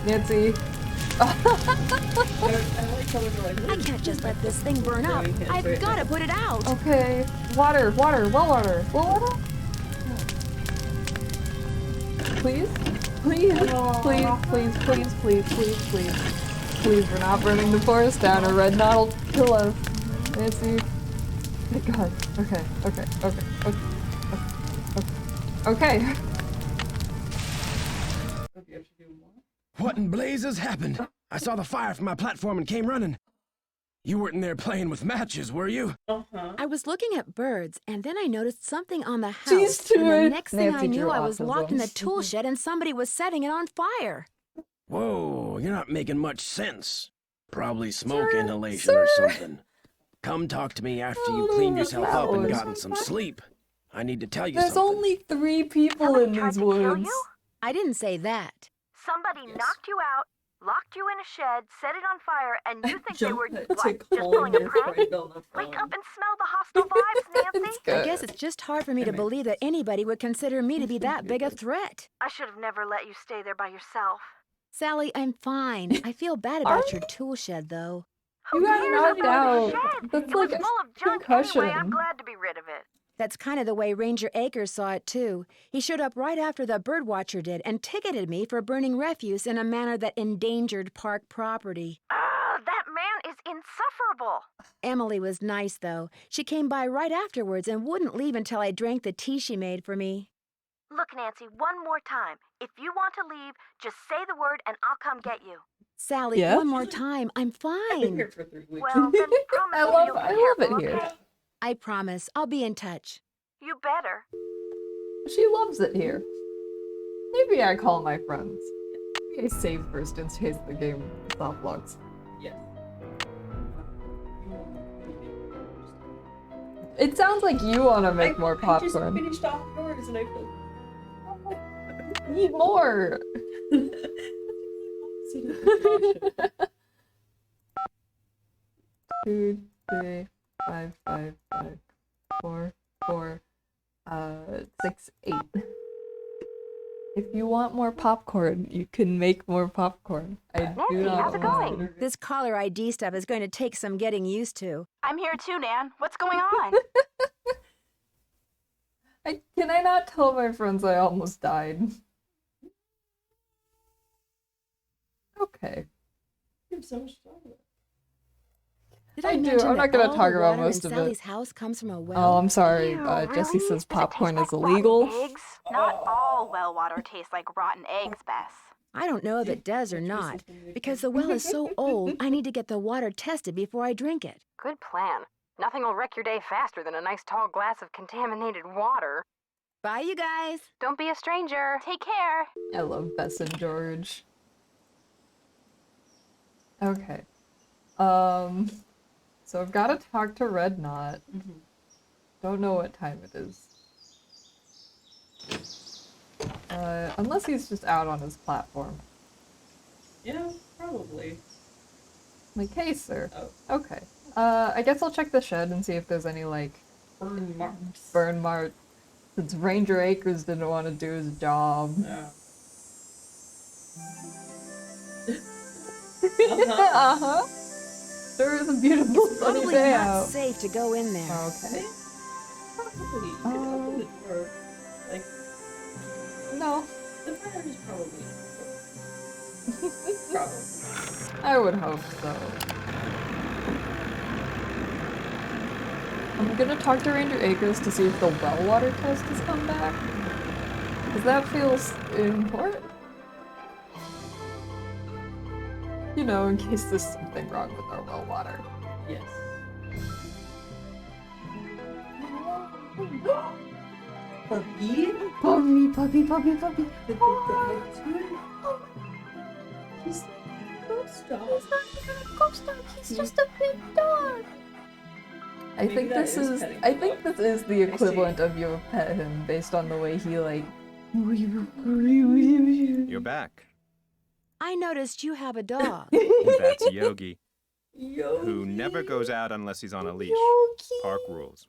Nancy. I like how they're like, I can't just let this thing burn up. I've got to put it out. Okay, water, water, well water, well water. Please, please, please, please, please, please, please, please. Please, we're not burning the forest down or Red Knot will kill us. Nancy. Thank God. Okay, okay, okay, okay, okay. Okay. okay, I should do more. What in blazes happened? I saw the fire from my platform and came running. You weren't in there playing with matches, were you? Uh-huh. I was looking at birds, and then I noticed something on the house. She's too and the it. next thing Nancy I knew, drew I was locked in the autism. tool shed, and somebody was setting it on fire. Whoa, you're not making much sense. Probably smoke Sir, inhalation or sir. something. Come talk to me after you Oh, cleaned yourself up and flowers. gotten some sleep. I need to tell you There's something. only 3 people in these woods. I didn't say that. Somebody knocked you out, locked you in a shed, set it on fire, and you think they were, Jump what, to just calling pulling a your prank? friend on the Wake phone. up and smell the hostile vibes, Nancy. It's I good. guess it's just hard for me to believe that anybody would consider me to be that big a threat. I should have never let you stay there by yourself. Sally, I'm fine. I feel bad about your tool shed, though. You got Here's knocked another out. shed. That's It was like a full of junk concussion. anyway. I'm glad to be rid of it. That's kind of the way Ranger Akers saw it, too. He showed up right after the birdwatcher did and ticketed me for burning refuse in a manner that endangered park property. That man is insufferable. Emily was nice, though. She came by right afterwards and wouldn't leave until I drank the tea she made for me. Look, Nancy, one more time. If you want to leave, just say the word and I'll come get you. Sally, Yeah? one more time. I'm I've been fine. here for 3 weeks. Well, then promise I me love- you'll be I love it careful, here. okay? I promise. I'll be in touch. You better. She loves it here. Maybe I call my friends. Maybe I save first in case the game stop logs. Yes. It sounds like you want to make more I just popcorn. finished off yours and I feel Need more. Two, three, five, five, five, four, four, 6, 8. If you want more popcorn, you can make more popcorn. I do Nancy, not how's it want- going? This caller ID stuff is going to take some getting used to. I'm here too, Nan. What's going on? Can I not tell my friends I almost died? Okay. You have so much to talk about. Did I do. mention I'm not that gonna all talk the about water most in of it. Sally's house comes from a well? Oh, I'm sorry. Ew, Jesse really? says Does it popcorn taste is like rotten illegal. Eggs? Not all well water tastes like rotten eggs, Bess. I don't know if it does or not, because the well is so old, I need to get the water tested before I drink it. Good plan. Nothing will wreck your day faster than a nice tall glass of contaminated water. Bye, you guys. Don't be a stranger. Take care. I love Bess and George. Okay. So I've got to talk to Red Knot. Don't know what time it is. Unless he's just out on his platform. Yeah, probably. Like, hey, sir. Oh. Okay. I guess I'll check the shed and see if there's any, like, Burn marks. burn marks. Since Ranger Akers didn't want to do his job. Yeah. Uh-huh. Sure is a beautiful sunny Probably day not out. safe to go in there. Okay. Probably. You could open the door. Like, No, the fire is probably. Probably. I would hope so. I'm gonna talk to Ranger Acres to see if the well water test has come back. Because that feels important. You know, in case there's something wrong with our well water. Yes. Puppy? Puppy. He's ghost dog. He's just a big dog. I Maybe think that this is is petting I the think dog. this is the equivalent of you pet him based on the way he like You're back. I noticed you have a dog. That's Yogi, Yo. who never goes out unless he's on a leash. Park rules.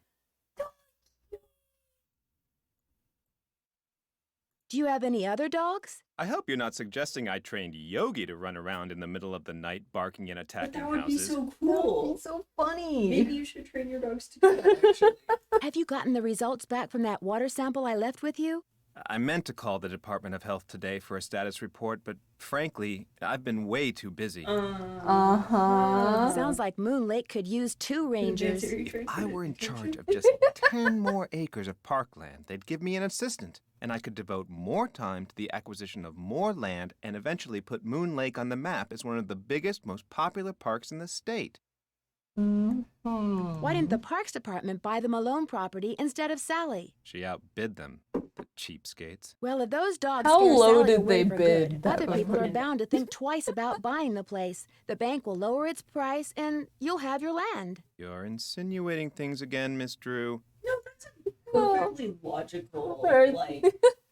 Do you have any other dogs? I hope you're not suggesting I trained Yogi to run around in the middle of the night barking and But attacking that would be houses. so cool. so funny. Maybe you should train your dogs to do that, actually. Have you gotten the results back from that water sample I left with you? I meant to call the Department of Health today for a status report, but frankly, I've been way too busy. Uh-huh. Sounds like Moon Lake could use 2 rangers. If I were in charge of just 10 more acres of parkland, they'd give me an assistant, and I could devote more time to the acquisition of more land and eventually put Moon Lake on the map as one of the biggest, most popular parks in the state. Why didn't the Parks Department buy the Malone property instead of Sally? She outbid them, the cheapskates. Well, if those dogs How scare low Sally did away they for bid? good, That other was people are weird. bound to think twice about buying the place. The bank will lower its price, and you'll have your land. You're insinuating things again, Miss Drew. No, that's a perfectly logical, Very- like...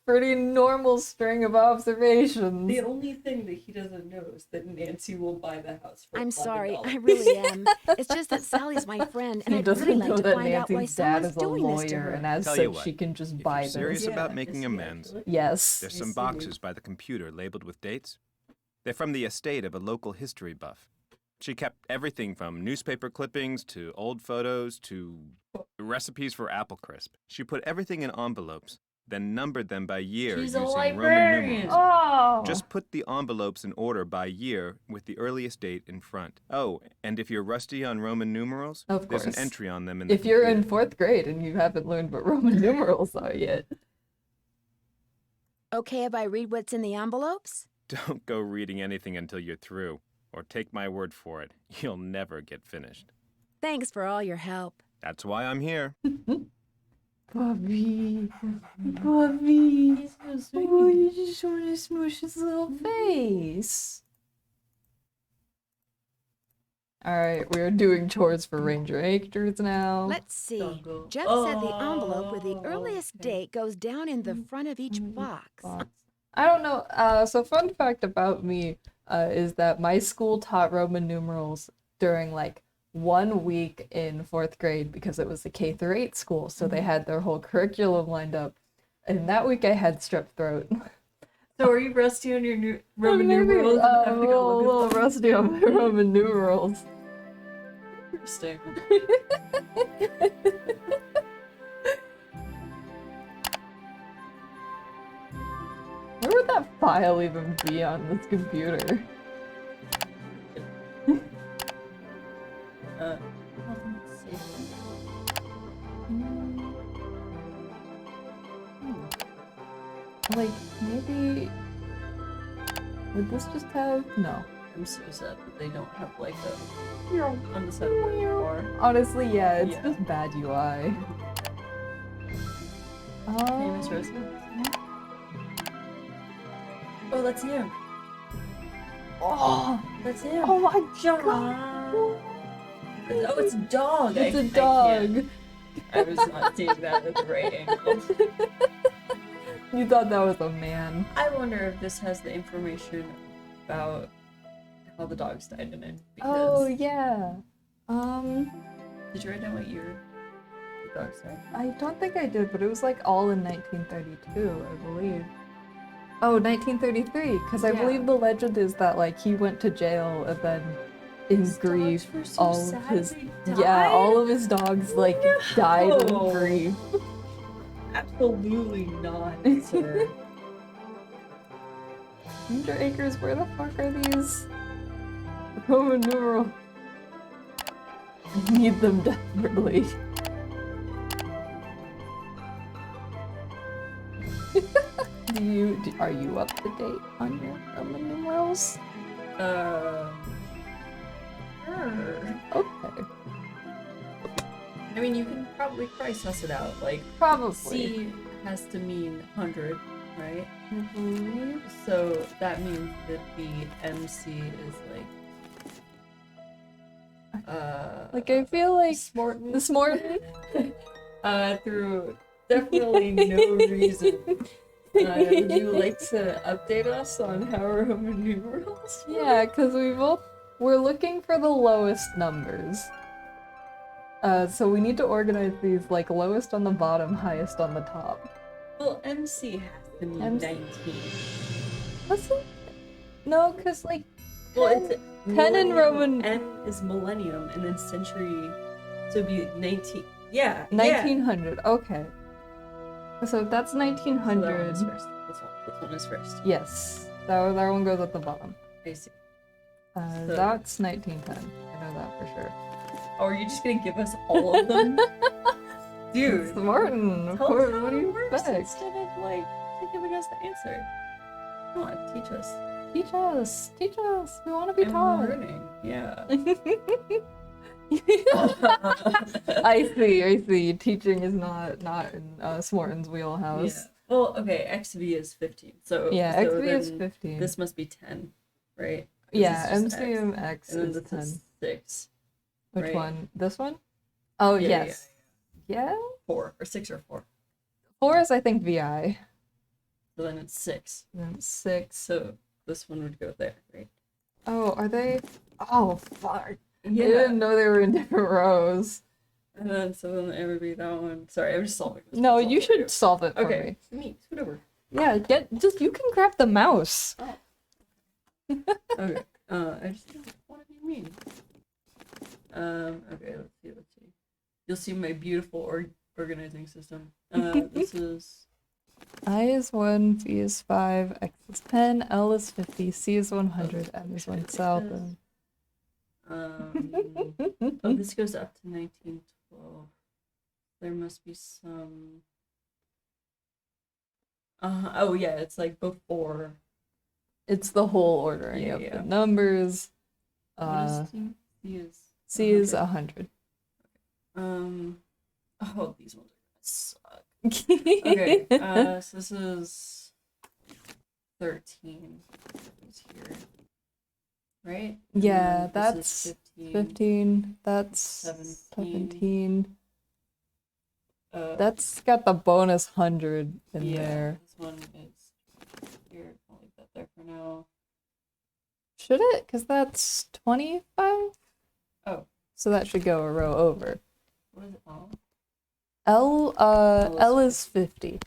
Pretty normal string of observations. The only thing that he doesn't know is that Nancy will buy the house for I'm sorry, $11. I really am. It's just that Sally's my friend, and He I'd doesn't really know like to that find out why Nancy's dad someone's is a doing this to lawyer, her. and as Tell you such, what, she can just If buy you're serious this. about making amends, Yes. there's I some see. boxes by the computer labeled with dates. They're from the estate of a local history buff. She kept everything from newspaper clippings to old photos to recipes for apple crisp. She put everything in envelopes, then numbered them by year She's a using Roman librarian. numerals. Oh. Just put the envelopes in order by year with the earliest date in front. Oh, and if you're rusty on Roman numerals, Of there's an course. entry on them in the If you're in computer. 4th grade and you haven't learned what Roman numerals are yet. Okay if I read what's in the envelopes? Don't go reading anything until you're through, or take my word for it, you'll never get finished. Thanks for all your help. That's why I'm here. Puppy. Puppy. Oh, you just want to smoosh his little face. Alright, we're doing chores for Ranger Acres now. Let's see. Doggo. Jeff said the envelope with the Oh, earliest okay. date goes down in the front of each box. I don't know. So fun fact about me is that my school taught Roman numerals during like 1 week in 4th grade because it was a K through 8 school, so they had their whole curriculum lined up. And that week I had strep throat. So are you rusty on your Roman numerals? I have I'm to a go little look at rusty on my Roman numerals. Interesting. Where would that file even be on this computer? Let's see. Like, maybe... Would this just have... No. I'm so sad that they don't have like a on the side of where you are. Honestly, yeah, it's Yeah. just bad UI. Famous resident. Oh, that's him. Oh, That's him. oh my John. god! Oh, it's a dog. It's a a dog. I was not seeing that at the right angle. You thought that was a man. I wonder if this has the information about how the dogs died in it. Because Oh yeah. did you write down what year the dogs died? I don't think I did, but it was like all in 1932, I believe. Oh, 1933, because I Yeah. believe the legend is that like he went to jail and then in His grief, dogs were so all sad of his they yeah, died? all of his dogs like died in No. grief. Absolutely not, sir. Ranger Acres, where the fuck are these Roman numerals? I need them desperately. are you up to date on your Roman numerals? Sure. Okay. I mean, you can probably suss it out. Like, Probably. C has to mean 100, right? Mhm. So that means that the MC is Like, I feel like Smorton. this morning. Through definitely no reason. Would you like to update us on how Roman numerals? Yeah, because we're looking for the lowest numbers. So we need to organize these like lowest on the bottom, highest on the top. Well, MC has to mean MC 19. Listen, no, because like Well, 10 it's 10 in millennium, Roman. N is millennium, and then century, so it'd be 19. Yeah, 1900. Okay. So if that's Yeah. So that one 1900. is first. This one is first. Yes, that one goes at the bottom. I see. That's 1910. I know that for sure. Oh, are you just gonna give us all of them? Dude, It's Martin, of tell course. us how What do it you works expect? instead of like giving us the answer. Come on, teach us. Teach us. Teach us. We want to be I'm taught. learning. Yeah. I see. Teaching is not in Smorton's wheelhouse. Yeah. Well, okay. XV is 15. So Yeah, so XV is then 15. This must be 10, right? 'Cause Yeah, it's just X. MCMX And then is this 10. is 6. Which right? one? This one? Oh, Yeah, yes. Yeah? 4 or 6 or 4. 4 is, I think, VI. So then it's 6. And then 6. So this one would go there, right? Oh, are they? Oh, fuck. Yeah. I didn't know they were in different rows. And then so then it would be that one. Sorry, I'm just solving this. No, puzzle you for should solve it for Okay. me. Me, scoot over. Yeah, you can grab the mouse. Okay. I just don't want to be mean. Okay, let's see. You'll see my beautiful organizing system. This is I is 1, V is 5, X is 10, L is 50, C is 100, M is 1000. oh, this goes up to 1912. There must be some. Oh yeah, it's like before. It's the whole ordering Yeah, of yeah. the numbers. What is C? C is. C is 100. Oh, these ones are gonna suck. Okay. So this is 13. It's here, right? And Yeah, then this is that's 15. 15. That's 17. 17. That's got the bonus 100 in yeah, there. This one is here. I'll leave that there for now. Should it? Because that's 25? Oh. So that should go a row over. What is it? Oh. L is 50.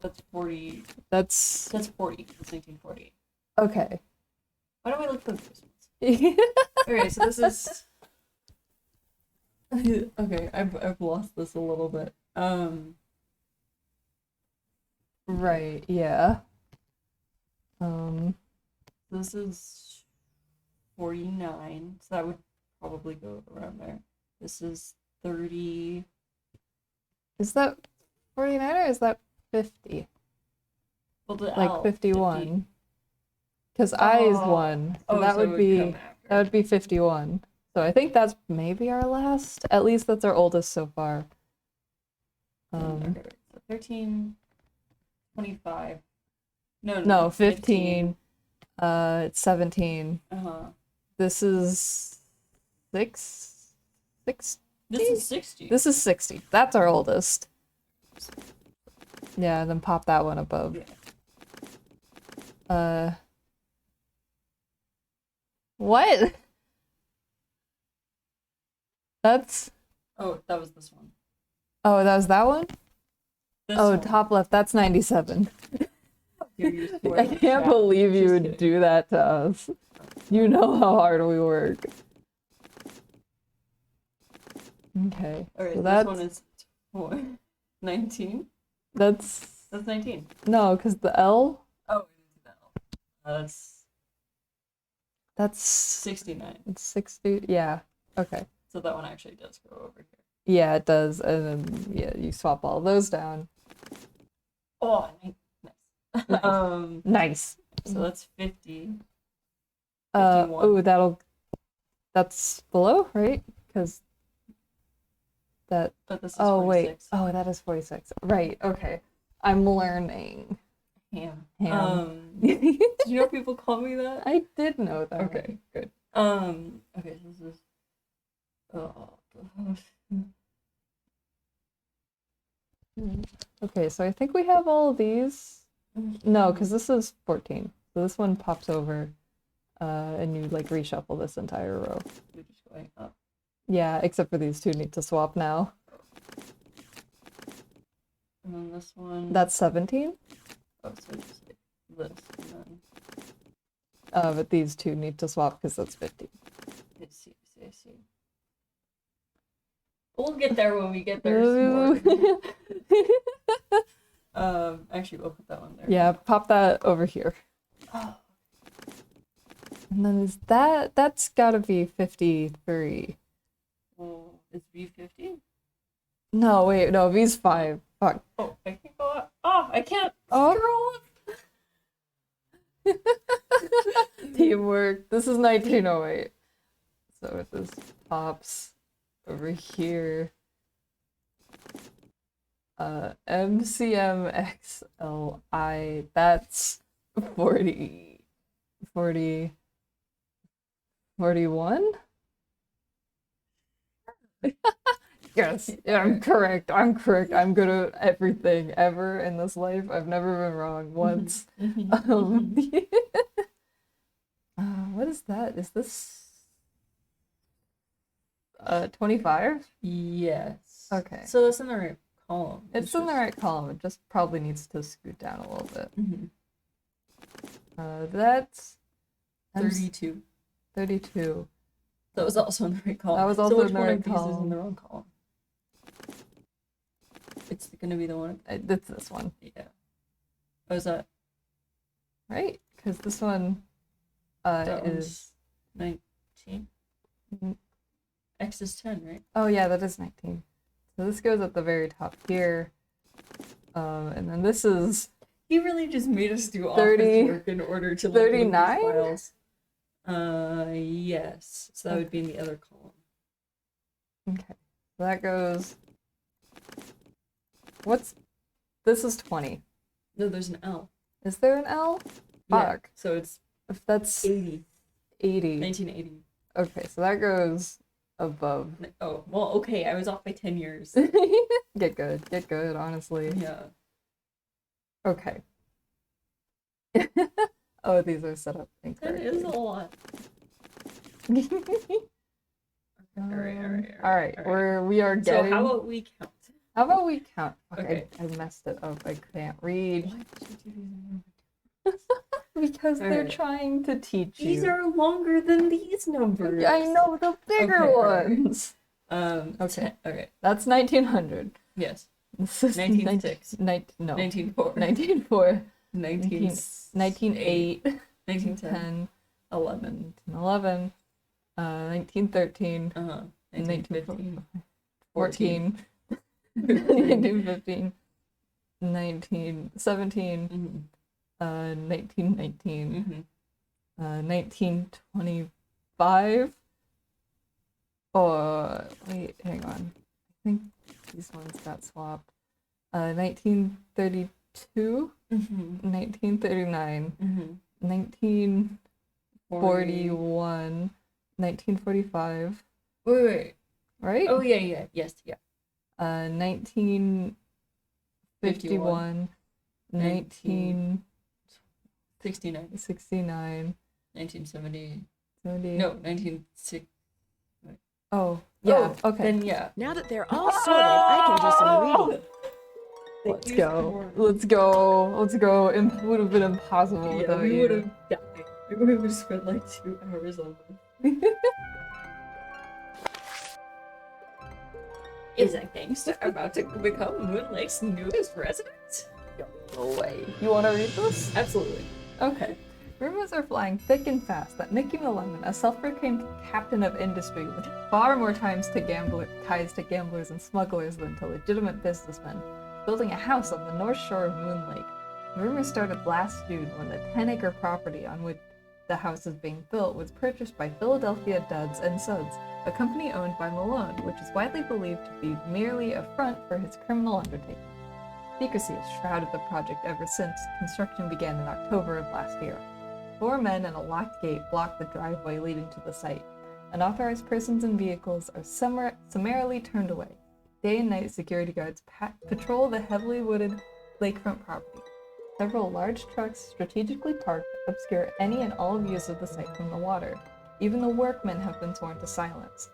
That's 40. That's 40. It's 1940. okay. Why don't we look for those ones? Okay, so this is. Okay, I've lost this a little bit. Right, yeah. This is 49, so that would probably go around there. This is 30. Is that 49 or is that 50? Well, the Like L, 51. Because I is Oh. 1. So Oh, that so it would be come after. that would be 51. So I think that's maybe our last. At least that's our oldest so far. Okay, so 13, 25. No, No, 15. It's 17. Uh-huh. This is 6. This is 60. This is 60. That's our oldest. Yeah, and then pop that one above. Yeah. What? That's. Oh, that was this one. Oh, that was that one? This Oh, one. top left. That's 97. Here, you swear I to can't God. believe you Just would kidding. do that to us. You know how hard we work. Okay. Alright, So this one is what? 19? that's That's 19. no, because the L, Oh, it is that. that's 69. it's 60. Yeah. Okay. So that one actually does go over here. Yeah, it does. And then, yeah, you swap all those down. Oh, nice. Nice. Nice. So that's 50. Oh, that's below, right? Because that, But this is oh, 46. wait. Oh, that is 46. Right, okay. I'm learning. Ham. Ham. Do you know people call me that? I did know that. Okay, good. Okay, so this is. Okay, so I think we have all of these. No, because this is 14. So this one pops over, and you like reshuffle this entire row. We're just going up. Yeah, except for these two need to swap now. And then this one. That's 17. Oh, so just like this. And then. But these two need to swap because that's 50. I see. We'll get there when we get there. Ooh. Actually, we'll put that one there. Yeah, pop that over here. Oh. And then is that's gotta be 53. Well, it's B50? No, wait, no, V's 5. Fuck. Oh, I can't go up. Oh, I can't Oh. scroll up. Teamwork. This is 1908. So if this pops over here. MCMXLI, that's 40. 41? Yes, yeah, I'm correct. I'm good at everything ever in this life. I've never been wrong once. What is that? Is this 25? Yes. Okay. So that's in the right column. It's in the right column. It just probably needs to scoot down a little bit. That's 32. 32. That was also in the right column. That was so also which in the one right of these is in column. the wrong column? It's gonna be the one. It's this one, Yeah. Oh, is that? right? Because this one That is. one's 19. Mm. X is 10, right? Oh yeah, that is 19. So this goes at the very top here. And then this is He really just made us do all 30 his work in order to look at these 39? files. Yes. So that would be in the other column. okay. So that goes. This is 20. No, there's an L. Is there an L? Yeah, Fuck. so it's If that's 80. 80. 1980. Okay, so that goes above. Oh, well, okay. I was off by 10 years. Get good, honestly. Yeah. Okay. Oh, these are set up That incorrectly. is a lot. Alright. We are So getting. how about we count? How about we count? Fuck, Okay. I messed it up. I can't read Why did you do these because they're Alright. trying to teach you. These are longer than these numbers. I know the bigger Okay, alright. ones. Okay. Okay. That's 1900. Yes. This is 1906. No. 1904. 1904. 19. 1908. 1910. 11. 11. 1913. 1915. 14. 1915. 1917. 1919. 1925. Oh, wait, hang on. I think these ones got swapped. 1932. 1939. 1941. 1945. Wait. Right? Oh, yeah. Yes, yeah. 1951. 69. 1969. 1970. 70. No, 1960. Oh, yeah. Oh, Okay. Then, yeah. Now that they're all sorted, I can do some reading. Let's go. Let's go. Let's go. It would have been impossible Yeah, without we you. would have died. We would have spent like 2 hours on this. Is that gangster about to become Moon Lake's newest resident? No way. You want to read this? Absolutely. Okay. Rumors are flying thick and fast that Mickey Malone, a self-proclaimed captain of industry with far more ties to gamblers and smugglers than to legitimate businessmen, is building a house on the north shore of Moon Lake. The rumors started last June when the 10-acre property on which the house is being built was purchased by Philadelphia Duds and Suds, a company owned by Malone, which is widely believed to be merely a front for his criminal undertaking. Secrecy has shrouded the project ever since construction began in October of last year. 4 men and a locked gate block the driveway leading to the site. Unauthorized persons and vehicles are summarily turned away. Day and night security guards patrol the heavily wooded lakefront property. Several large trucks strategically parked obscure any and all views of the site from the water. Even the workmen have been sworn to silence.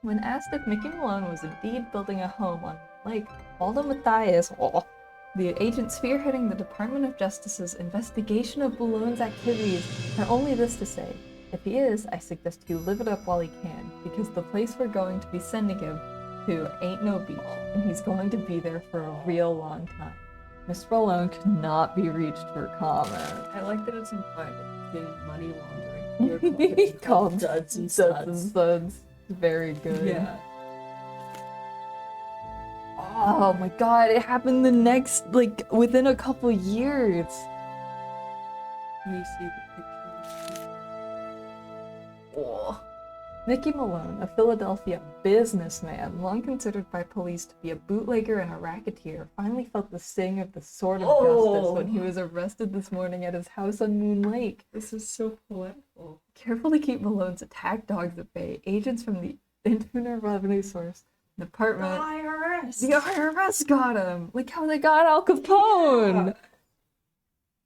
When asked if Mickey Malone was indeed building a home on Lake, Waldo Matthias, the agent spearheading the Department of Justice's investigation of Malone's activities, had only this to say: "If he is, I suggest you live it up while he can, because the place we're going to be sending him to ain't no beach, and he's going to be there for a real long time." Mr. Malone could not be reached for comment. I like that it's implied that he's doing money laundering. He called Duds and Duds and Suds. Suds. Very good. Yeah. Oh my god, it happened the next, within a couple years. Let me see the pictures. Oh. Mickey Malone, a Philadelphia businessman, long considered by police to be a bootlegger and a racketeer, finally felt the sting of the sword of justice when he was arrested this morning at his house on Moon Lake. This is so poetical. Careful to keep Malone's attack dogs at bay, agents from the Internal Revenue Source Department, IRS! the IRS got him! Like how they got Al Capone! Yeah.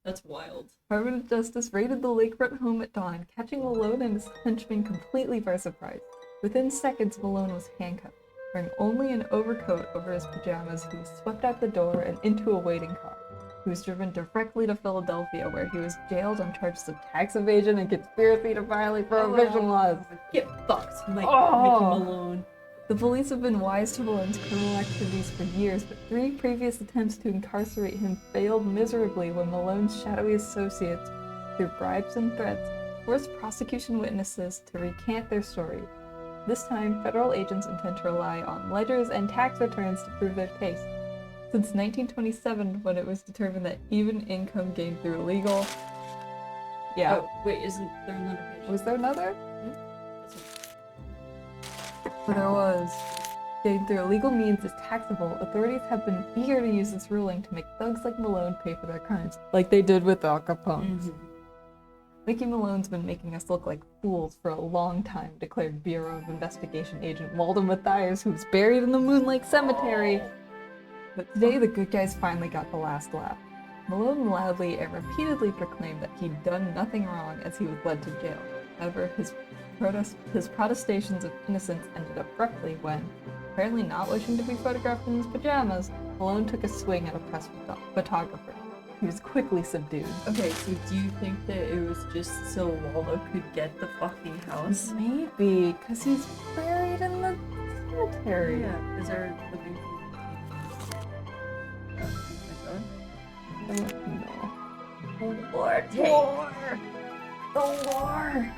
That's wild. Department of Justice raided the lakefront home at dawn, catching Malone and his henchmen completely by surprise. Within seconds, Malone was handcuffed, wearing only an overcoat over his pajamas. He was swept out the door and into a waiting car. He was driven directly to Philadelphia, where he was jailed on charges of tax evasion and conspiracy to violate prohibition laws. Get fucked, Mickey Oh. Malone. The police have been wise to Malone's criminal activities for years, but 3 previous attempts to incarcerate him failed miserably when Malone's shadowy associates, through bribes and threats, forced prosecution witnesses to recant their story. This time, federal agents intend to rely on ledgers and tax returns to prove their case. Since 1927, when it was determined that even income gained through illegal... Yeah. Oh, wait, isn't there another page? Was there another? But there was. Gained through illegal means is taxable. Authorities have been eager to use this ruling to make thugs like Malone pay for their crimes, like they did with Al Capone. Mickey Malone's been making us look like fools for a long time, declared Bureau of Investigation agent Waldo Matthias, who's buried in the Moon Lake Cemetery. But today the good guys finally got the last laugh. Malone loudly and repeatedly proclaimed that he'd done nothing wrong as he was led to jail. However, his protestations of innocence ended abruptly when, apparently not wishing to be photographed in his pajamas, Malone took a swing at a press photographer. He was quickly subdued. Okay, so do you think that it was just so Waldo could get the fucking house? Maybe, because he's buried in the cemetery. Yeah, is there living No. War! The war!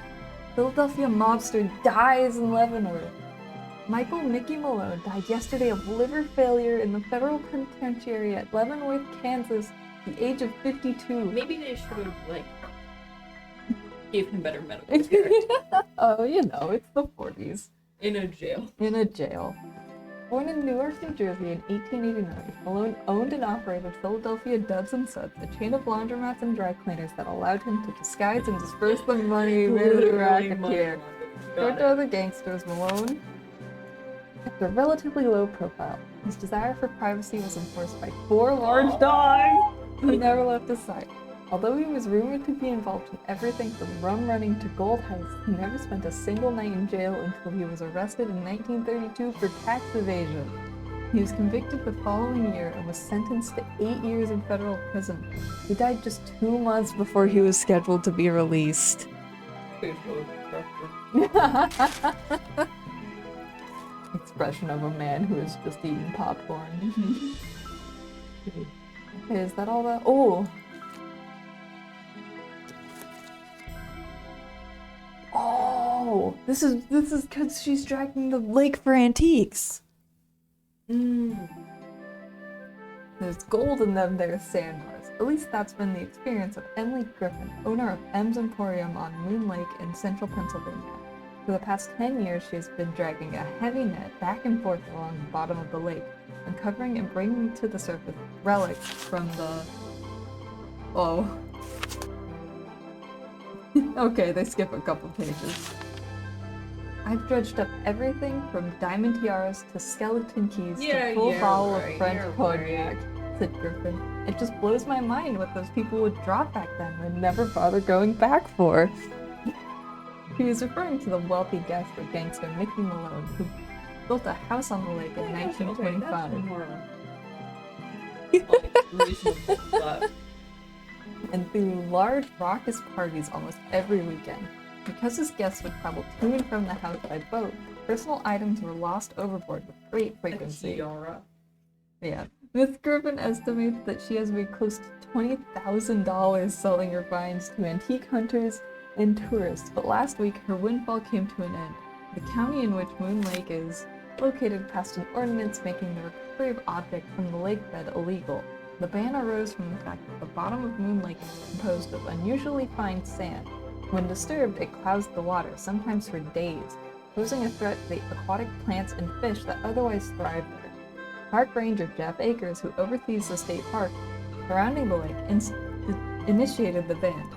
Philadelphia mobster dies in Leavenworth. Michael Mickey Malone died yesterday of liver failure in the federal penitentiary at Leavenworth, Kansas, at the age of 52. Maybe they should have, gave him better medical care. Oh, it's the 40s. In a jail. In a jail. Born in Newark, New Jersey in 1889, Malone owned and operated Philadelphia Duds and Suds, a chain of laundromats and dry cleaners that allowed him to disguise and disperse the money with the racketeer. Short to other gangsters, Malone kept a relatively low profile. His desire for privacy was enforced by 4 large dogs who never left his side. Although he was rumored to be involved in everything from rum running to gold heists, he never spent a single night in jail until he was arrested in 1932 for tax evasion. He was convicted the following year and was sentenced to 8 years in federal prison. He died just 2 months before he was scheduled to be released. Expression of a man who has just eaten popcorn. Okay, is that all that? Oh! This is because she's dragging the lake for antiques. Mm. There's gold in them there sandbars. At least that's been the experience of Emily Griffin, owner of M's Emporium on Moon Lake in central Pennsylvania. For the past 10 years, she has been dragging a heavy net back and forth along the bottom of the lake, uncovering and bringing to the surface relics from the... Oh. Okay, they skip a couple pages. I've dredged up everything from diamond tiaras to skeleton keys to full bottle of French cognac, said Griffin. It just blows my mind what those people would drop back then and never bother going back for. He was referring to the wealthy gangster Mickey Malone, who built a house on the lake in 1925. And threw large raucous parties almost every weekend. Because his guests would travel to and from the house by boat, personal items were lost overboard with great frequency. Yeah. Miss Griffin estimates that she has made close to $20,000 selling her finds to antique hunters and tourists, but last week her windfall came to an end. The county in which Moon Lake is located passed an ordinance making the recovery of objects from the lake bed illegal. The ban arose from the fact that the bottom of Moon Lake is composed of unusually fine sand. When disturbed, it clouds the water, sometimes for days, posing a threat to the aquatic plants and fish that otherwise thrive there. Park Ranger Jeff Akers, who oversees the state park surrounding the lake, initiated the ban.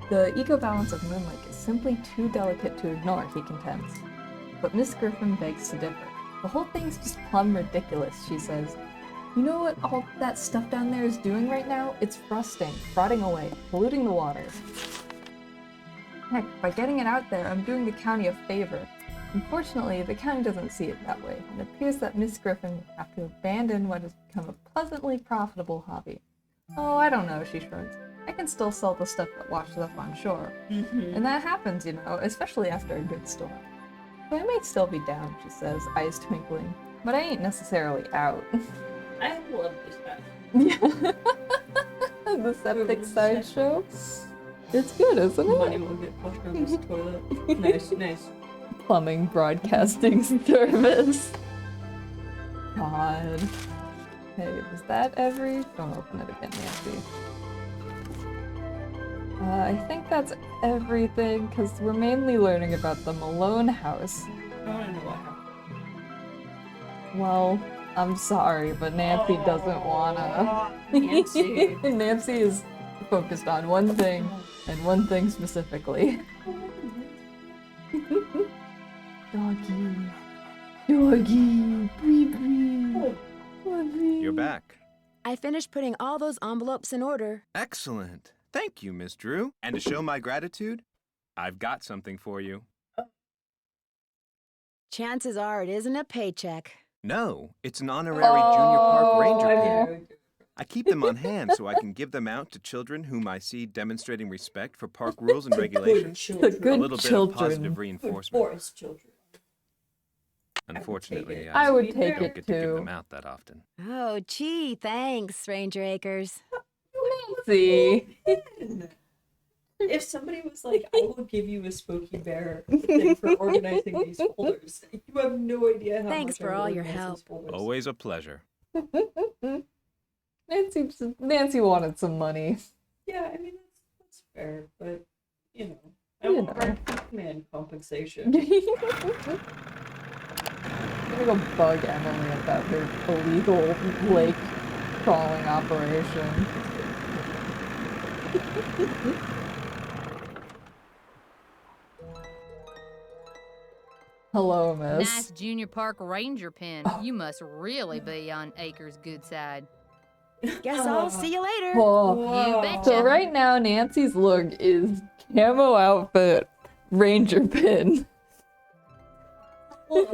The eco-balance of Moon Lake is simply too delicate to ignore, he contends. But Miss Griffin begs to differ. The whole thing's just plumb ridiculous, she says. You know what all that stuff down there is doing right now? It's rusting, rotting away, polluting the water. Heck, by getting it out there, I'm doing the county a favor. Unfortunately, the county doesn't see it that way, and it appears that Miss Griffin will have to abandon what has become a pleasantly profitable hobby. Oh, I don't know, she shrugs. I can still sell the stuff that washes up on shore. And that happens, you know, especially after a good storm. So I may still be down, she says, eyes twinkling. But I ain't necessarily out. I love this guy. Yeah. The septic sideshow. It's good, isn't it? Money will get flushed down this toilet. Nice, nice. Plumbing broadcasting service. God. Hey, was that every? Don't open it again, Nancy. I think that's everything, because we're mainly learning about the Malone house. I want to know what happened. Well, I'm sorry, but Nancy doesn't wanna. Nancy. Nancy is focused on one thing, and one thing specifically. Doggy. Doggy. Bree bree. You're back. I finished putting all those envelopes in order. Excellent. Thank you, Miss Drew. And to show my gratitude, I've got something for you. Chances are it isn't a paycheck. No, it's an honorary Junior Park Ranger pin. I keep them on hand so I can give them out to children whom I see demonstrating respect for park rules and regulations. The good A little bit of positive reinforcement. Forest children. Unfortunately, I would don't take get it to give too. them out that often. Oh, gee, thanks, Ranger Akers. See. If somebody was like, I will give you a Spooky Bear thing for organizing these folders, you have no idea how Thanks much for I all your organize help. these folders. Always a pleasure. Nancy wanted some money. Yeah, I mean, that's fair, but, you know, I You want know. man compensation. I'm gonna go bug Emily about her illegal lake crawling operation. Hello, miss. Nice Junior Park Ranger pin. You must really be on Acres' good side. Guess I'll see you later. Whoa. You betcha. So right now, Nancy's look is camo outfit, ranger pin. I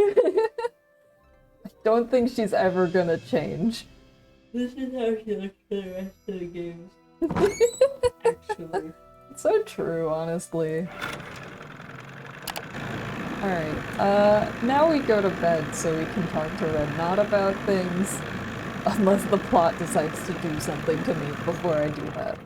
don't think she's ever gonna change. This is how she looks for the rest of the games. Actually. It's so true, honestly. Alright, now we go to bed so we can talk to Red Knot about things. Unless the plot decides to do something to me before I do that.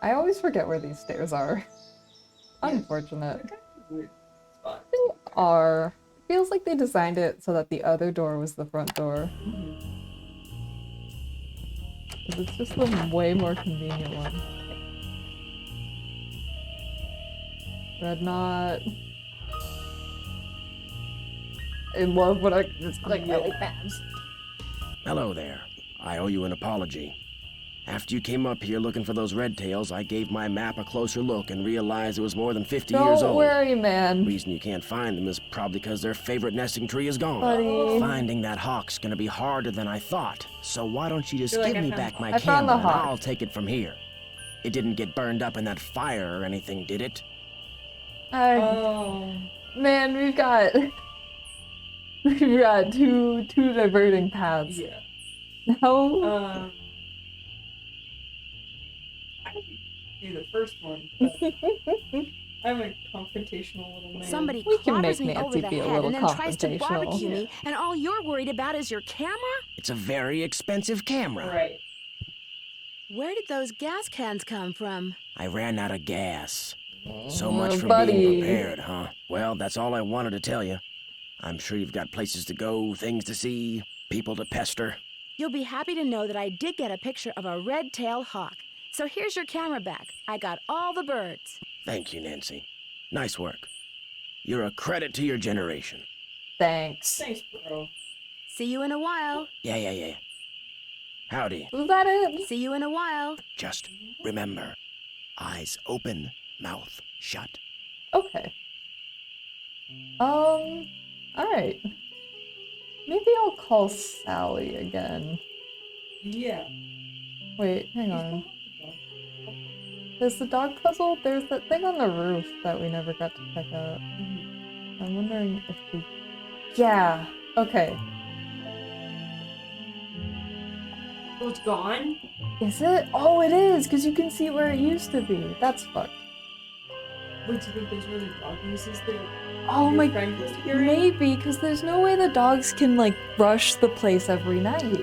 I always forget where these stairs are. Yeah. Unfortunate. They're kind of a weird spot. They are. Feels like they designed it so that the other door was the front door. Mhm. 'Cause it's just the way more convenient one. Red knot. I love when I just click my like tabs. Hello there. I owe you an apology. After you came up here looking for those red tails, I gave my map a closer look and realized it was more than 50 years Don't old. worry, The man. reason you can't find them is probably because their favorite nesting tree is gone. Buddy. Finding that hawk's gonna be harder than I thought. So why don't you just Feel like give I me found back the my hawk. I found the camera and hawk. I'll take it from here. It didn't get burned up in that fire or anything, did it? Oh. Man, we've got two diverting paths. Yeah. How I could do the first one, but I'm a confrontational little man. Somebody We can clobbers make me over Nancy the be a head little and then tries to confrontational. barbecue Yeah. me, and all you're worried about is your camera? It's a very expensive camera. Right. Where did those gas cans come from? I ran out of gas. So much for buddy. being prepared, huh? Well, that's all I wanted to tell you. I'm sure you've got places to go, things to see, people to pester. You'll be happy to know that I did get a picture of a red-tailed hawk. So here's your camera back. I got all the birds. Thank you, Nancy. Nice work. You're a credit to your generation. Thanks. Thanks, bro. See you in a while. Yeah. Howdy. Was that it? See you in a while. Just remember, eyes open, mouth shut. Okay. Alright. Maybe I'll call Sally again. Yeah. Wait, hang on. There's the dog puzzle? There's that thing on the roof that we never got to check out. I'm wondering if we... Yeah, okay. Oh, it's gone? Is it? Oh, it is, because you can see where it used to be. That's fucked. Wait, do you think there's where the dog uses the Oh your my... friend used to carry? Maybe, because there's no way the dogs can, like, brush the place every night.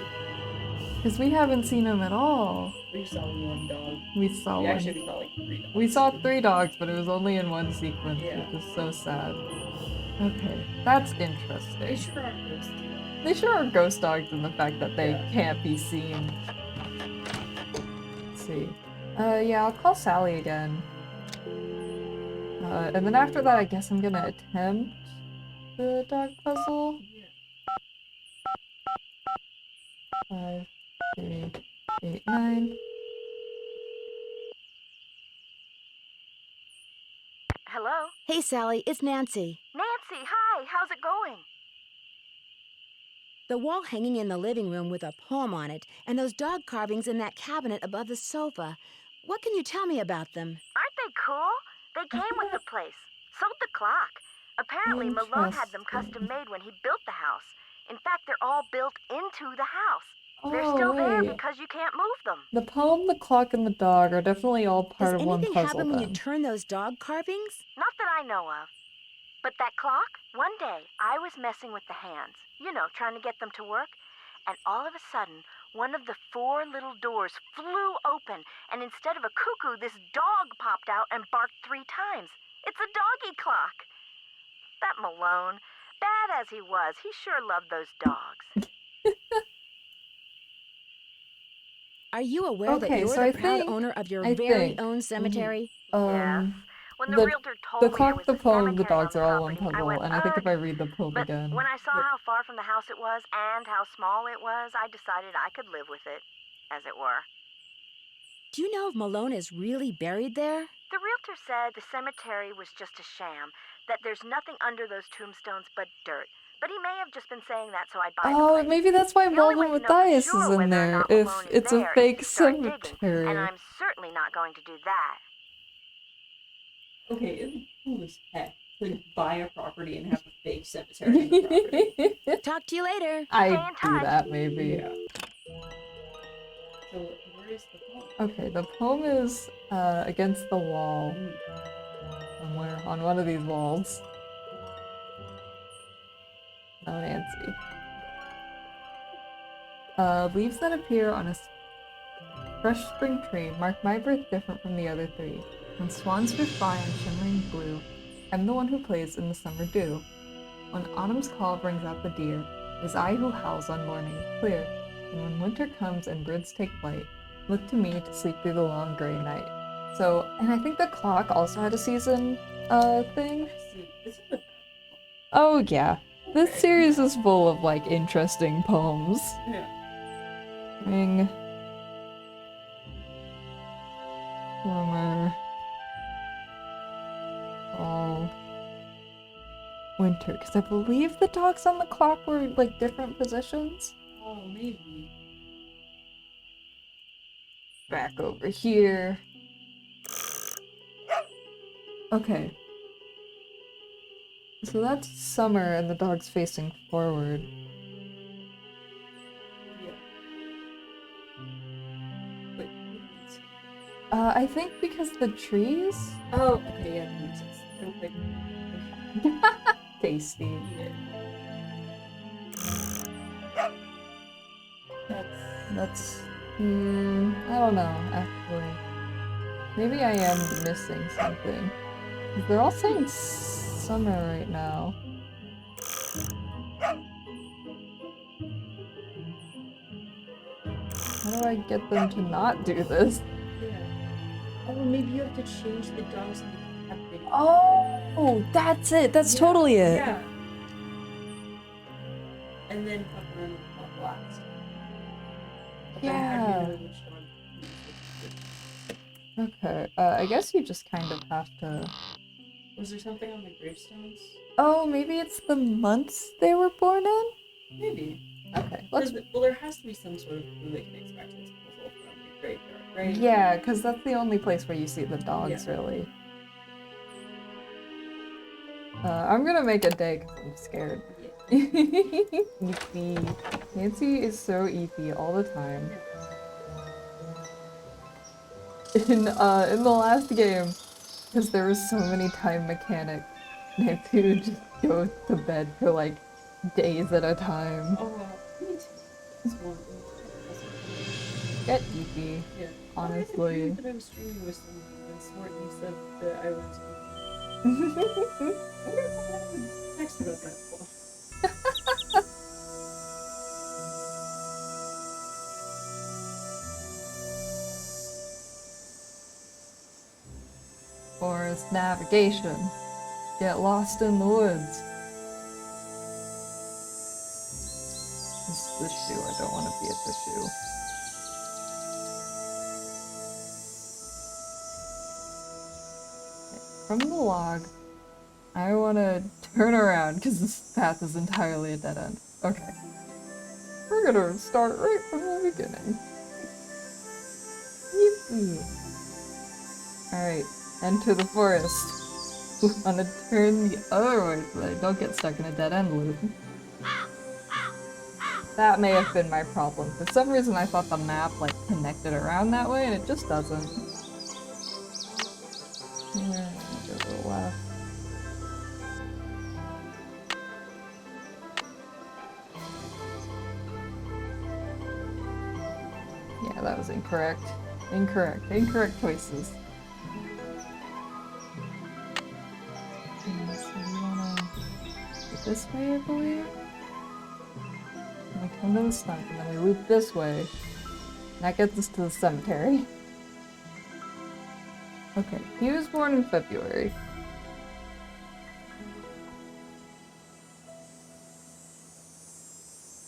Because we haven't seen them at all. We saw one dog. We saw one. Actually, we saw like 3 dogs. We saw 3 dogs, but it was only in one sequence, Yeah. which is so sad. Okay, that's They interesting. sure are ghosts. They sure are ghost dogs in the fact that they Yeah. can't be seen. Let's see. Yeah, I'll call Sally again. And then after that, I guess I'm gonna attempt the dog puzzle. 5, 3, 8, 9. Hello? Hey, Sally, it's Nancy. Nancy, hi, how's it going? The wall hanging in the living room with a poem on it, and those dog carvings in that cabinet above the sofa. What can you tell me about them? Aren't they cool? They came with the place. Sold the clock. Apparently, Malone had them custom made when he built the house. In fact, they're all built into the house. They're still there wait. because you can't move them. The poem, the clock, and the dog are definitely all part Does of one anything puzzle happen when you then. turn those dog carvings? Not that I know of. But that clock, one day, I was messing with the hands. You know, trying to get them to work. And all of a sudden, one of the 4 little doors flew open, and instead of a cuckoo, this dog popped out and barked 3 times. It's a doggy clock. That Malone, bad as he was, he sure loved those dogs. Are you aware that Okay, you're so the I proud think- owner of your I very think- own cemetery? Yes. When the the- realtor told The me clock, there was the a poem, the cemetery dogs on are the all one property, I puzzle, went, and I think if I "Ugh." read the poem But again... when I saw how far from the house it was and how small it was, I decided I could live with it, as it were. Do you know if Malone is really buried there? The realtor said the cemetery was just a sham, that there's nothing under those tombstones but dirt. But he may have just been saying that so I'd buy the Oh, place. maybe that's why The only way Melvin to know for Matthias sure is in whether or there, not if Malone is it's a there is fake to start digging, cemetery. and I'm certainly not going to do that. Okay, it's cool as heck to buy a property and have a fake cemetery on the property. Talk to you later. I'd in do touch. that, maybe. Yeah. So, where is the poem? Okay, the poem is against the wall. Somewhere on one of these walls. Oh, Nancy. Leaves that appear on a Fresh spring tree, mark my birth different from the other three. When swans drift by in shimmering blue, I'm the one who plays in the summer dew. When autumn's call brings out the deer, it is I who howls on mornings clear. And when winter comes and birds take flight, look to me to sleep through the long gray night. So, and I think the clock also had a season, thing. Oh yeah. This series is full of, like, interesting poems. Yeah. Ring. Summer. Fall. Winter. Because I believe the dogs on the clock were, like, different positions. Oh, maybe. Back over here. Okay. So that's summer and the dog's facing forward. Yeah. Wait. I think because the trees? Oh, okay, yeah, that makes sense. I don't like. Tasty. Yeah. That's I don't know, actually. Maybe I am missing something. 'Cause they're all saying summer right now. How do I get them to not do this? Yeah. Oh, maybe you have to change the dogs in the captivity. Oh, that's it. That's Yeah, totally it. Yeah. And then put on the last. Yeah. Okay. I guess you just kind of have to. Was there something on the gravestones? Oh, maybe it's the months they were born in? Maybe. Okay. Let's. Well, there has to be some sort of clue they can expect as puzzle from the graveyard, right? Yeah, because that's the only place where you see the dogs, Yeah. really. I'm gonna make a day because I'm scared. Eepy. Nancy is so eepy all the time. In the last game, because there was so many time mechanics, Nancy would just go to bed for like days at a time. Oh, me too. This one. Get eepy, Yeah. honestly. I that I was streaming with someone and Smart and said that I was. I wonder if I haven't texted about that before. Forest navigation. Get lost in the woods. This is the shoe. I don't want to be at the shoe. Okay, from the log, I want to turn around because this path is entirely a dead end. Okay. We're gonna start right from the beginning. Yippee. Alright. Enter the forest. Want to turn the other way so that I don't get stuck in a dead end loop. That may have been my problem. For some reason I thought the map like connected around that way and it just doesn't. Yeah, go to the left. Yeah, that was incorrect. Incorrect choices. So we wanna go this way, I believe. And we come to the stump, and then we loop this way. And that gets us to the cemetery. Okay, he was born in February.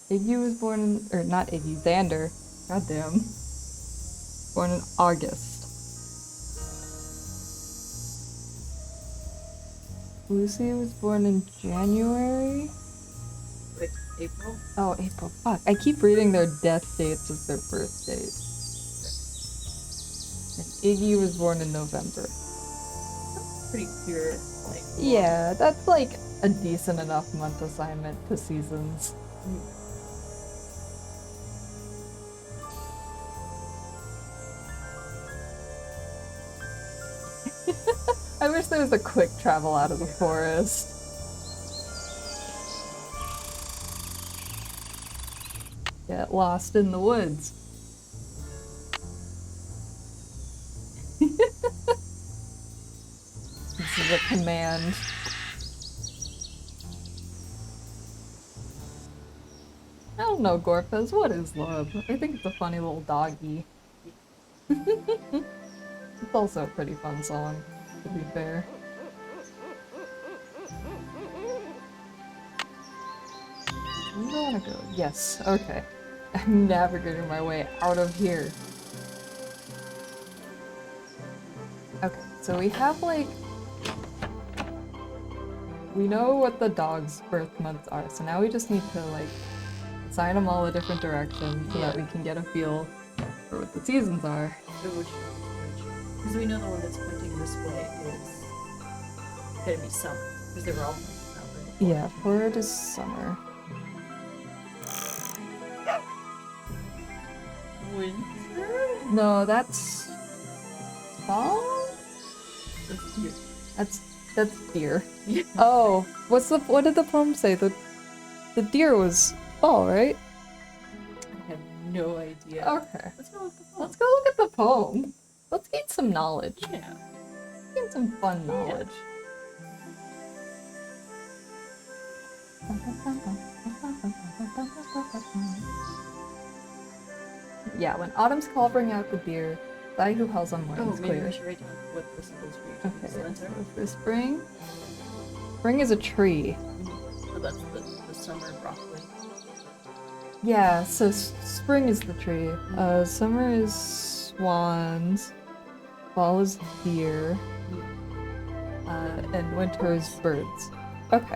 Iggy was born in, or not Iggy, Xander. Goddamn. Born in August. Lucy was born in January? Like April? Oh, April. Fuck. I keep reading their death dates as their birth dates. And Iggy was born in November. Pretty clear, like. Yeah, that's like a decent enough month assignment to seasons. I wish there was a quick travel out of the forest. Get lost in the woods. the command. I don't know, Gorpez, what is love? I think it's a funny little doggy. It's also a pretty fun song, to be fair. Where do I wanna go? Yes, okay. I'm navigating my way out of here. Okay, so we have like... We know what the dog's birth months are, so now we just need to like assign them all a different direction so that we can get a feel for what the seasons are. Because we know the one that's pointing this way is gonna be summer. Because they were all pointing that way. Yeah, forward is summer. Winter? No, that's fall? That's cute. That's deer. Oh, what did the poem say? The deer was fall, right? I have no idea. Okay. Let's go with the Let's go look at the poem. Let's gain some knowledge. Yeah. Gain some fun knowledge. Yeah, when autumn's call bring out the deer, thy who howls on mornings maybe clear. we should write down what the symbols for each of these Okay, lines are. so for spring. Spring is a tree. So that's the summer broccoli. Yeah, so spring is the tree. Summer is swans. Fall is deer. And winter is birds. Okay.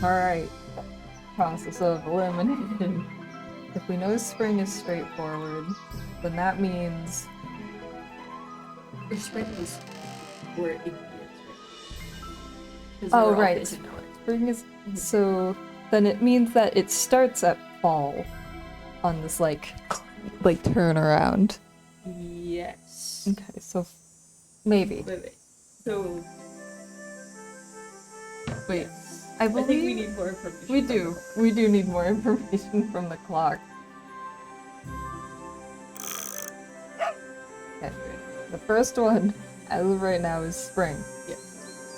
Alright. Process of elimination. If we know spring is straightforward, then that means... The spring is where it is, right? 'Cause Oh, they're all right. facing north. Spring is... So, then it means that it starts at fall on this, like turnaround. Yes. Okay, so maybe. Wait. So, Wait, yes. I I think believe we need more information. we do. We do need more information from the clock. Okay. The first one, as of right now, is spring. Yeah.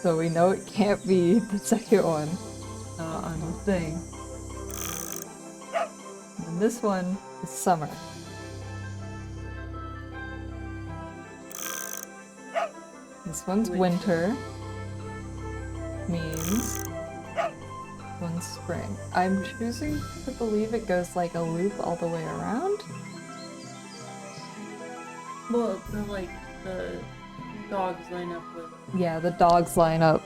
So we know it can't be the second one on the thing. And this one is summer. This one's winter. Means one's spring. I'm choosing to believe it goes like a loop all the way around. Well, the dogs line up with. Yeah, the dogs line up.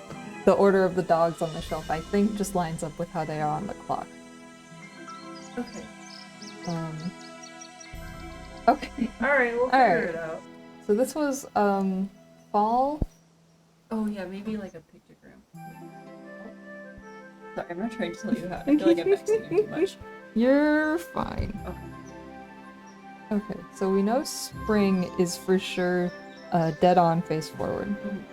The order of the dogs on the shelf, I think, just lines up with how they are on the clock. Okay. Okay. Alright, we'll figure it out. So this was, fall. Oh yeah, maybe like a pictogram. Sorry, I'm not trying to tell you how. I feel like I'm mixing too much. You're fine. Okay. Okay, so we know spring is for sure dead on face forward. Mhm.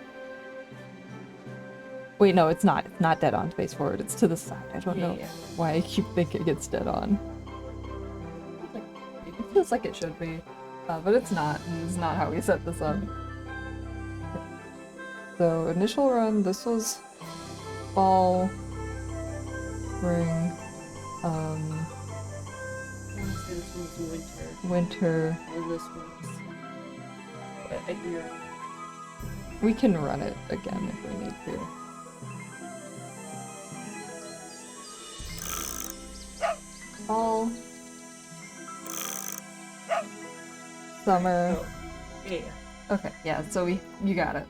Wait, no, it's not. It's not dead on face forward. It's to the side. I don't know Yeah. why I keep thinking it's dead on. It feels like it should be, but it's not. This is not how we set this up. So initial run, this was fall, spring, I want to say this one's winter. winter. And this one's. I think you're. We can run it again if we need to. Fall, summer. Oh. Yeah. Okay, yeah, so you got it.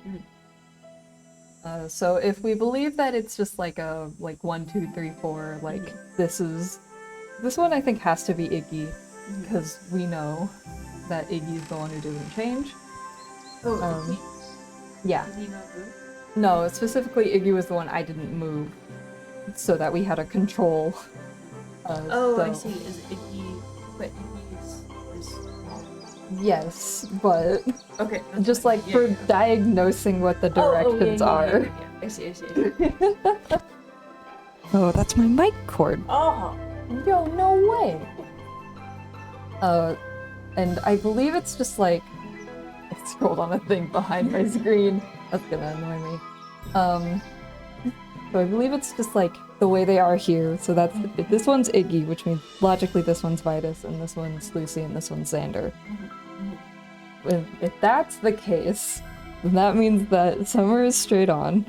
So if we believe that it's just like a 1, 2, 3, 4, like this one I think has to be Iggy, because we know that Iggy's the one who didn't change. Oh, Yeah. did he not move? No, specifically Iggy was the one I didn't move, so that we had a control. Oh, I so- see. Is Iggy. But Iggy is. Yes, but Okay. that's just fine. like Yeah, for yeah. diagnosing what the directions are. Yeah. I see. Oh, that's my mic cord. Oh! Yo, no way. And I believe it's just like I scrolled on a thing behind my screen. That's gonna annoy me. So I believe it's just like the way they are here. So that's this one's Iggy, which means logically this one's Vitus, and this one's Lucy, and this one's Xander. If that's the case, then that means that Summer is straight on.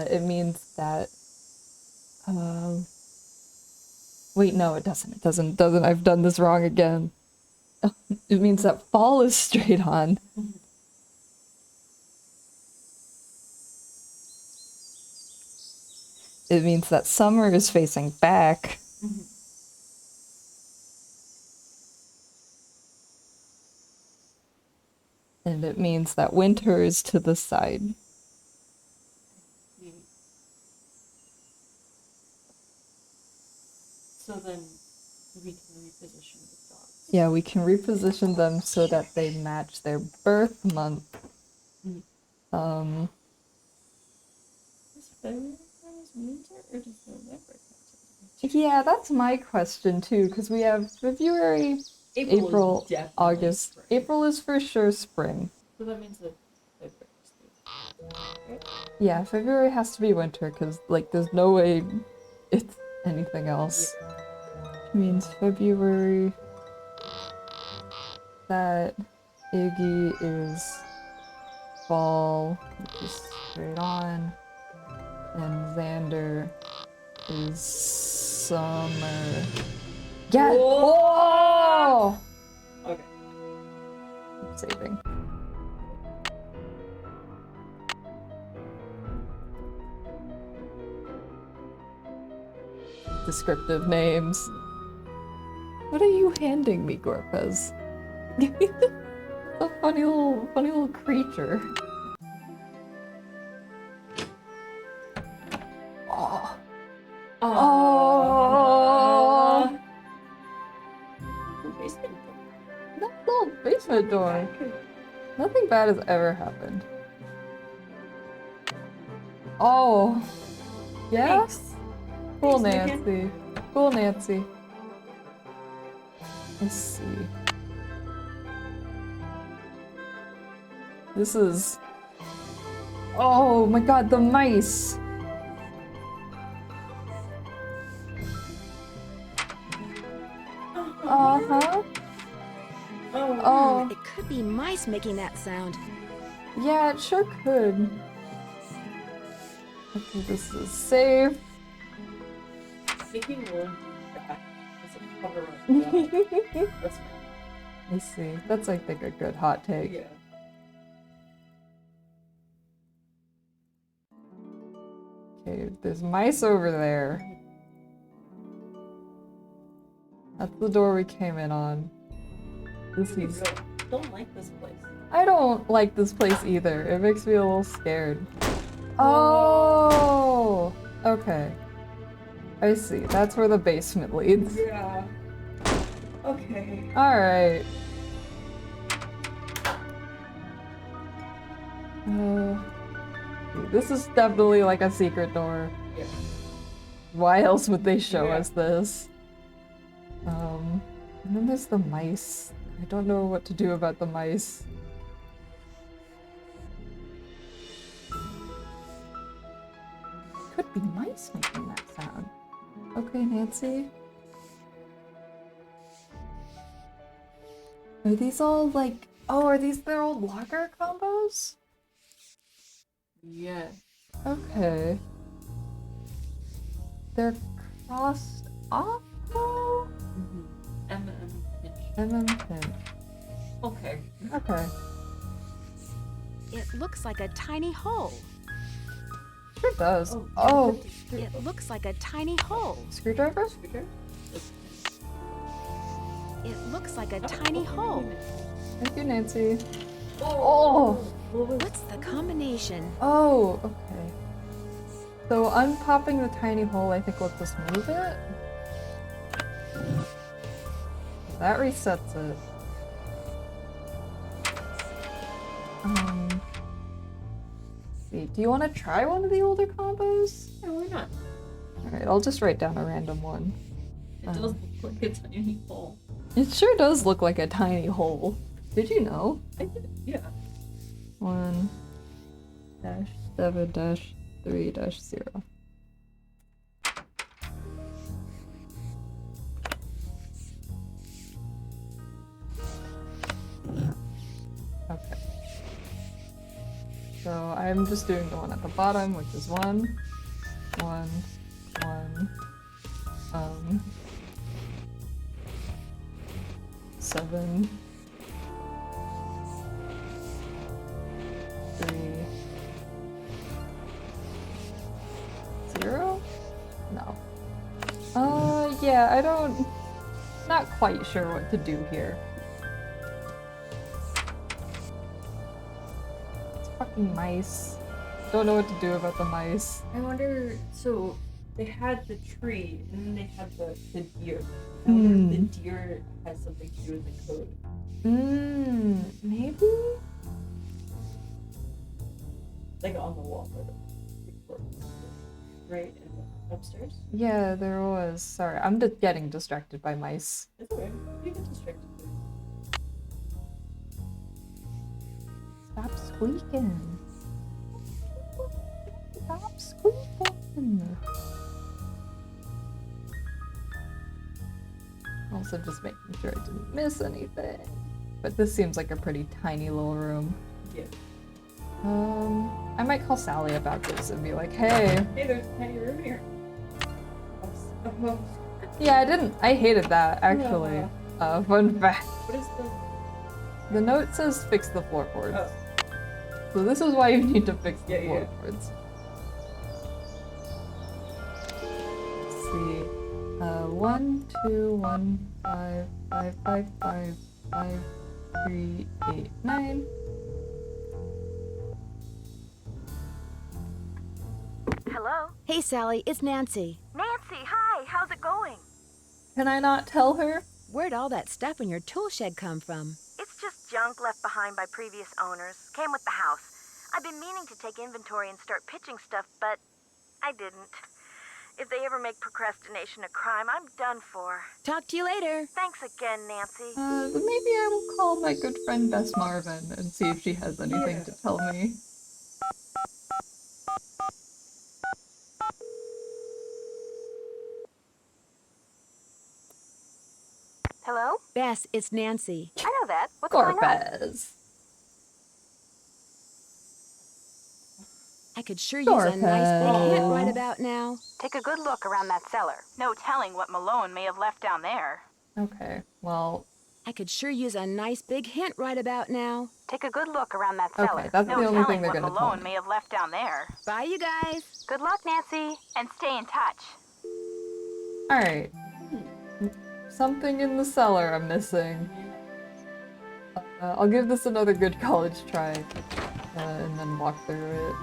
It means that. Wait, no, it doesn't. It doesn't. I've done this wrong again. It means that Fall is straight on. It means that Summer is facing back. And it means that Winter is to the side. So then we can reposition the dogs. Yeah, we can reposition them so that they match their birth month. Is February winter or does November count? Yeah, that's my question too, because we have February, April, is definitely August. spring. April is for sure spring. So that means that February is Yeah, February has to be winter, because, like, there's no way it's anything else. Which means February, that Iggy is Fall, which is straight on, and Xander is Summer. Get! Whoa! Okay. I'm saving. Descriptive names. What are you handing me, Gorpez? A funny little creature. Oh. Oh. Basement That little basement door. Nothing bad has ever happened. Oh. Yeah? Thanks. Cool, Thanks, Nancy. Cool, Nancy. Let's see. This is... Oh my god, the mice! Uh-huh. Oh. It could be mice making that sound. Yeah, it sure could. Okay, this is safe. Thinking one back as a cover up. That's fine. I see. That's, I think, a good hot take. Yeah. Okay, there's mice over there. That's the door we came in on. This is... Don't like this place. I don't like this place either. It makes me a little scared. Oh! Okay. I see. That's where the basement leads. Yeah. Okay. Alright. This is definitely like a secret door. Yeah. Why else would they show Yeah. us this? And then there's the mice. I don't know what to do about the mice. Could be mice making that sound. Okay, Nancy. Are these all like... Oh, are these their old locker combos? Yeah. Okay. They're crossed off though? MM Pinch. Okay. Okay. It looks like a tiny hole. Sure does. Oh, It looks like a tiny hole. screwdriver? It looks like a tiny hole. Thank you, Nancy. Oh! What's the combination? Oh, okay. So unpopping the tiny hole, I think we'll just move it. That resets it. See, do you want to try one of the older combos? Yeah, why not? Alright, I'll just write down a random one. It does look like a tiny hole. It sure does look like a tiny hole. Did you know? I did, yeah. 1-7-3-0. Okay. So I'm just doing the one at the bottom, which is 1, 1, 1, 7, 3, 0? No. Yeah, I don't... Not quite sure what to do here. It's fucking mice. Don't know what to do about the mice. I wonder, so they had the tree and then they had the deer. I wonder if the deer has something to do with the code. Maybe? Like on the wall, right? And upstairs? Yeah, there was. Sorry, I'm just getting distracted by mice. It's okay. You get distracted. Stop squeaking. Stop squeaking. Also just making sure I didn't miss anything. But this seems like a pretty tiny little room. Yeah. I might call Sally about this and be like, hey. Hey, there's a tiny room here. Yeah, I hated that, actually. Fun fact. What is The note says fix the floorboards. Oh. So this is why you need to fix the Yeah. floorboards. Let's see. 1, 2, 1, 5, 5, 5, 5, 5, 3, 8, 9. Hello? Hey, Sally, it's Nancy. Nancy, hi, how's it going? Can I not tell her? Where'd all that stuff in your tool shed come from? It's just junk left behind by previous owners. Came with the house. I've been meaning to take inventory and start pitching stuff, but I didn't. If they ever make procrastination a crime, I'm done for. Talk to you later. Thanks again, Nancy. Maybe I will call my good friend Bess Marvin and see if she has anything to tell me. Hello? Bess, it's Nancy. I know that. What's going on? Gorbez. I could sure use a nice big hint right about now. Take a good look around that cellar. No telling what Malone may have left down there. Okay, well, I could sure use a nice big hint right about now. Take a good look around that cellar. okay, that's no the only telling thing they're what gonna tell Malone me. may have left down there. Bye, you guys. Good luck, Nancy. And stay in touch. Alright. Something in the cellar I'm missing. I'll give this another good college try, and then walk through it.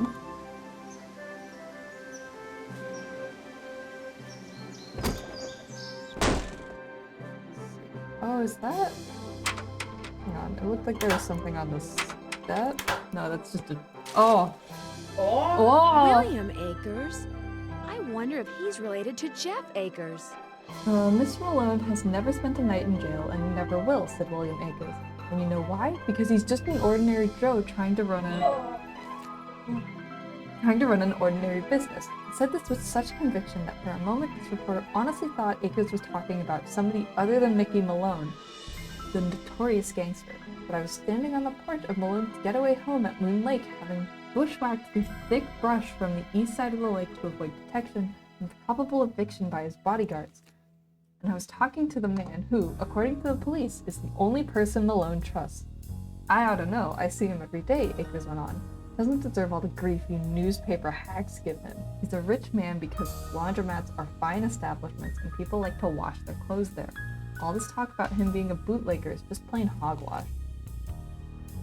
Oh, is that? Hang on, it looked like there was something on the step. No, that's just a. Oh! Oh! William Akers? I wonder if he's related to Jeff Akers. Mr. Malone has never spent a night in jail and never will, said William Akers. And you know why? Because he's just an ordinary Joe trying to run an ordinary business. He said this with such conviction that for a moment this reporter honestly thought Akers was talking about somebody other than Mickey Malone, the notorious gangster. But I was standing on the porch of Malone's getaway home at Moon Lake, having bushwhacked through thick brush from the east side of the lake to avoid detection and probable eviction by his bodyguards. And I was talking to the man who, according to the police, is the only person Malone trusts. I ought to know, I see him every day, Akers went on. Doesn't deserve all the grief you newspaper hacks give him. He's a rich man because laundromats are fine establishments and people like to wash their clothes there. All this talk about him being a bootlegger is just plain hogwash.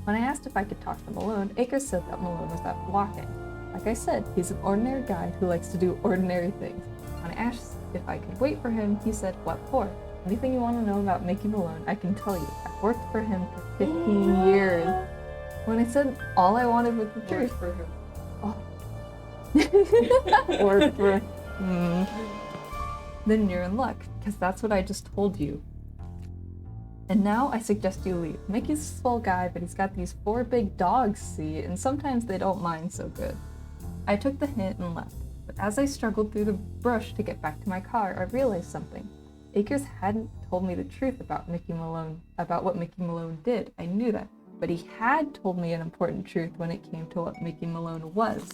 When I asked if I could talk to Malone, Akers said that Malone was out walking. Like I said, he's an ordinary guy who likes to do ordinary things. When I asked if I could wait for him, he said, what for? Anything you want to know about Mickey Malone, I can tell you. I've worked for him for 15 years. When I said all I wanted was the truth. For him. Oh. Or for... Then you're in luck, because that's what I just told you. And now I suggest you leave. Mickey's a swell guy, but he's got these 4 big dogs, see, and sometimes they don't mind so good. I took the hint and left, but as I struggled through the brush to get back to my car, I realized something. Akers hadn't told me the truth about what Mickey Malone did. I knew that, but he had told me an important truth when it came to what Mickey Malone was.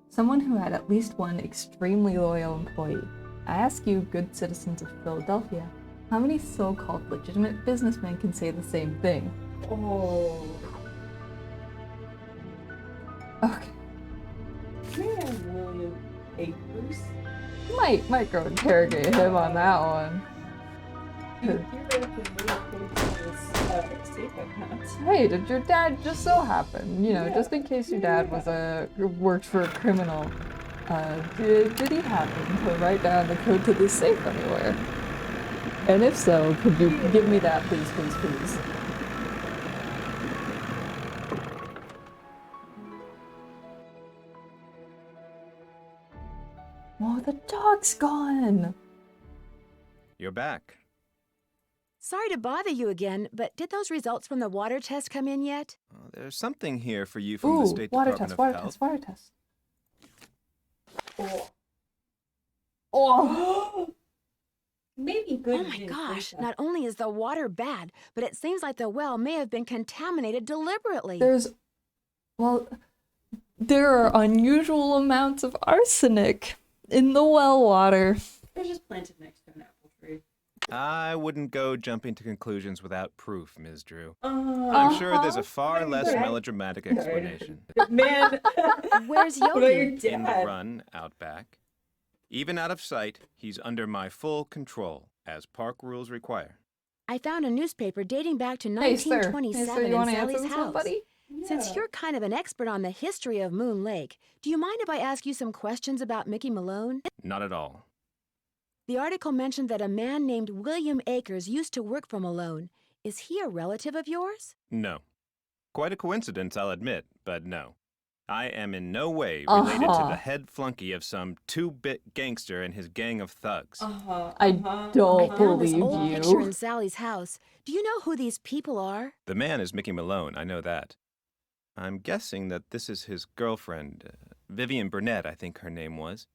Someone who had at least one extremely loyal employee. I ask you, good citizens of Philadelphia, how many so-called legitimate businessmen can say the same thing? Oh. Okay. Man, William Akers. Might go interrogate him on that one. You're Hey, did your dad just so happen? You know, just in case your dad was worked for a criminal, did he happen to write down the code to this safe anywhere? And if so, could you give me that, please, please, please? Oh, the dog's gone! You're back. Sorry to bother you again, but did those results from the water test come in yet? There's something here for you from the State water Department test, of water Health. test, water test. Oh! Maybe good. Oh my gosh, not only is the water bad, but it seems like the well may have been contaminated deliberately. There are unusual amounts of arsenic in the well water. They're just planted next to an apple tree. I wouldn't go jumping to conclusions without proof, Ms. Drew. I'm sure there's a far less melodramatic explanation. Man, Where's what about your Yogi? In the dad? run, out back. Even out of sight, he's under my full control, as park rules require. I found a newspaper dating back to Hey, sir. 1927 you want in to answer Sally's this one, house. buddy? Since you're kind of an expert on the history of Moon Lake, do you mind if I ask you some questions about Mickey Malone? Not at all. The article mentioned that a man named William Akers used to work for Malone. Is he a relative of yours? No. Quite a coincidence, I'll admit, but no. I am in no way related to the head flunky of some 2-bit gangster and his gang of thugs. I don't I found this believe old picture in you. Sally's house. Do you know who these people are? The man is Mickey Malone, I know that. I'm guessing that this is his girlfriend, Vivian Burnett, I think her name was.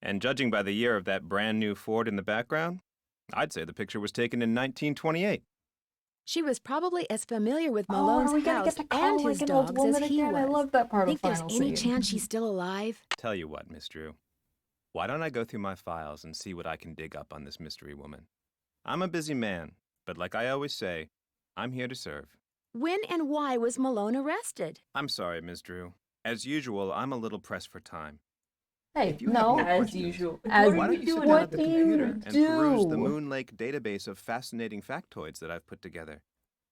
And judging by the year of that brand new Ford in the background, I'd say the picture was taken in 1928. She was probably as familiar with Are Malone's we gonna house get to call and his like an old dogs woman as he again? was. I love that part Think of there's Final any Scene. chance she's still alive? Tell you what, Miss Drew. Why don't I go through my files and see what I can dig up on this mystery woman? I'm a busy man, but like I always say, I'm here to serve. When and why was Malone arrested? I'm sorry, Miss Drew. As usual, I'm a little pressed for time. Hey, If you have no. more As questions, usual. As Why What are don't you you sit doing down on at the the do computer you and peruse the do? Moon Lake database of fascinating factoids that I've put together?